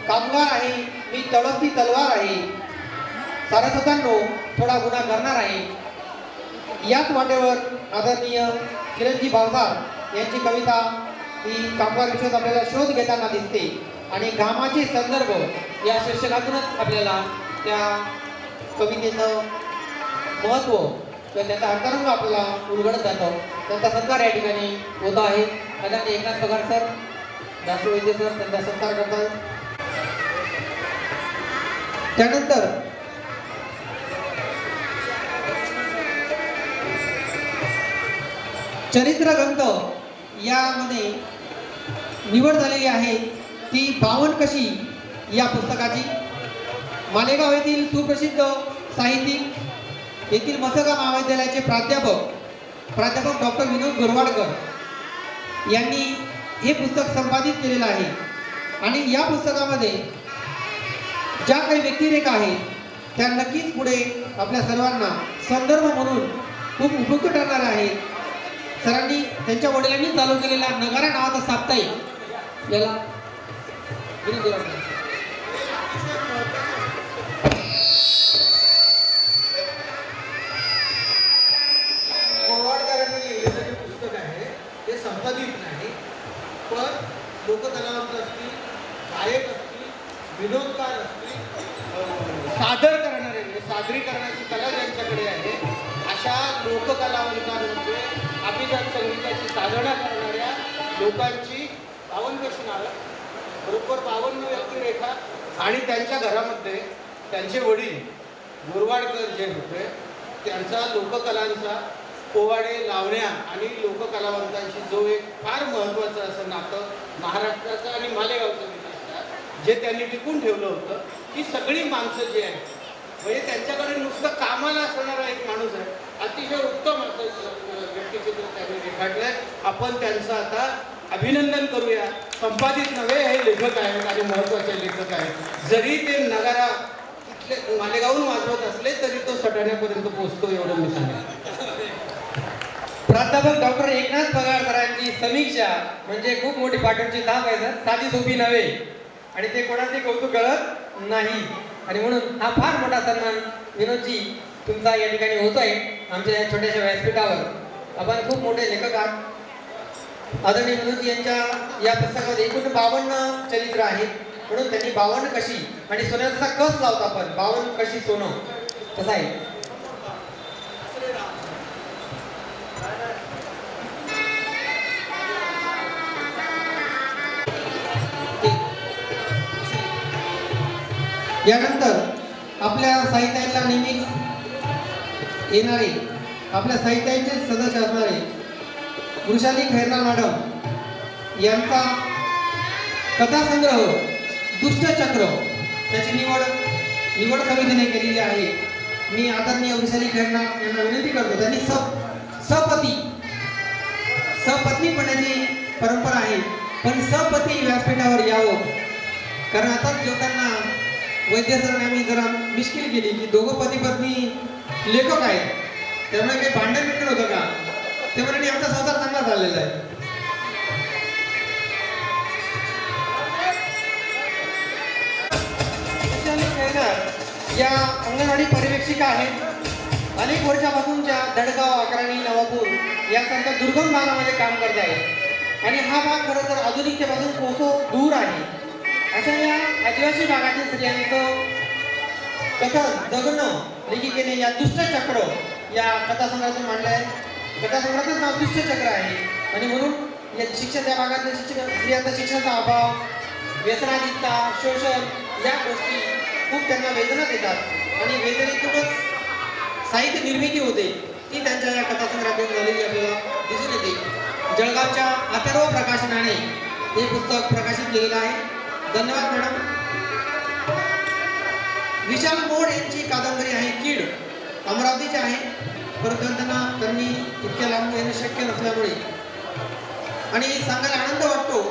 कामगार आहे मी तळपती तलवार आहे, सारस्वतांनो थोडा गुन्हा करणार आहे. याच वाटेवर आदरणीय किरणजी भावसार यांची कविता ही कामगार विषयात आपल्याला शोध घेताना दिसते आणि घामाचे संदर्भ या शीर्षकातूनच आपल्याला त्या कवितेचं महत्त्व किंवा त्याचा अंतरंग आपल्याला उलगडत जातो. त्यांचा सत्कार या ठिकाणी होत आहे. आदरणीय एकनाथ पगार सर, दासू वैद्य सर त्यांचा सत्कार करतात. त्यानंतर चरित्र ग्रंथ यामध्ये निवड झालेली आहे ती बावन कशी या पुस्तकाची. मालेगाव येथील सुप्रसिद्ध साहित्यिक येथील मसगा महाविद्यालयाचे प्राध्यापक डॉक्टर विनोद गोरवाडकर यांनी हे पुस्तक संपादित केलेलं आहे आणि या पुस्तकामध्ये ज्या काही व्यक्तिरेखा आहेत त्या नक्कीच पुढे आपल्या सर्वांना संदर्भ म्हणून खूप उपयुक्त ठरणार आहेत. सरांनी त्यांच्या वडिलांनी चालू केलेला नगारा नावाचा साप्ताहिक याला गोरवाडकरांनी लिहिलेलं जे पुस्तक आहे ते संपादित नाही, पण लोककलावंत असतील, गायक असतील, विनोदकार असतील, सादर करणारे म्हणजे सादरीकरणाची कला ज्यांच्याकडे आहे अशा लोककलावंतांमध्ये अभिजात संगीताची साधना करणाऱ्या लोकांची 52 कशी नावं, बरोबर 52 व्यक्तिरेखा आणि त्यांच्या घरामध्ये त्यांचे वडील गोरवाडकर जे होते त्यांचा लोककलांचा पोवाडे लावण्या आणि लोककलावंतांशी जो एक फार महत्त्वाचं असं नातं महाराष्ट्राचं आणि मालेगावचं जे त्यांनी टिकून ठेवलं होतं. ही सगळी माणसं जी आहेत म्हणजे त्यांच्याकडे नुसतं कामाला असणारा एक माणूस आहे, अतिशय उत्तम असं व्यक्तिचित्र त्यांनी रेखाटलंय. आपण त्यांचं आता अभिनंदन करूया. संपादित नव्हे, हे लेखक आहेत आणि महत्त्वाचे लेखक आहेत. जरी ते नगारा इथले मालेगावहून वाजवत असले तरी तो सटाण्यापर्यंत पोहोचतो एवढं मी सांगेन. प्राध्यापक डॉक्टर एकनाथ पगार सरांची समीक्षा म्हणजे खूप मोठी पाठवची धाप आहे सर, साधी सोपी नव्हे आणि ते कोणाचे कौतुक करत नाही आणि म्हणून हा फार मोठा सन्मान विनोदजी तुमचा या ठिकाणी होतोय आमच्या या छोट्याशा व्यासपीठावर. आपण खूप मोठे लेखक आहात. आदरणीय मनोजी यांच्या या पुस्तकामध्ये एकूण 52 चरित्र आहेत. म्हणून त्यांनी 52 कशी आणि सोन्याचा कस लावता आपण 52 कशी सोनं तसा आहे. यानंतर आपल्या साहित्याला नेहमीच येणारे आपल्या साहित्याचे सदस्य असणारे वृषाली खैरनार मॅडम यांचा कथासंग्रह दुष्टचक्र त्याची निवड समितीने केलेली आहे. मी आदरणीय वृषाली खैरनार यांना विनंती करतो त्यांनी सपत्नीपणाची परंपरा आहे पण सपती व्यासपीठावर यावं. कारण आता जेवताना वैद्य सरांनी आम्ही जरा मिश्किल केली की दोघं पती पत्नी लेखक आहेत त्यामुळे काही भांडण बिंडण होतं का ते म्हणजे आमचा संसार चांगला चाललेला आहे. या अंगणवाडी पर्यवेक्षिका आहेत. अनेक वर्षापासूनच्या दडगाव अकराणी नवापूर यासारख्या दुर्गम भागामध्ये काम करत आहेत आणि हा भाग खरं तर आधुनिकतेपासून कोसो दूर आहे. अशा या आदिवासी भागातील स्त्रियांचं कथन जगणं लेखिकेने या दुष्टचक्र या कथासंग्रहातून मांडलं आहे. कथासंग्रहाचं नाव दुष्टचक्र आहे आणि म्हणून या शिक्षण त्या भागातील स्त्रियांचा शिक्षणाचा अभाव, व्यसनाधीनता, शोषण या गोष्टी खूप त्यांना वेदना देतात आणि वेदनेतूनच साहित्य निर्मिती होते ती त्यांच्या या कथासंग्रहातून झालेली आपल्याला दिसून येते. जळगावच्या अथर्व प्रकाशनाने हे पुस्तक प्रकाशित केलेलं आहे. धन्यवाद मॅडम. विशाल मोड यांची कादंबरी आहे कीड, अमरावतीचे आहे परंतु त्यांनी इतक्या लांब येणं शक्य नसल्यामुळे आणि सांगायला आनंद वाटतो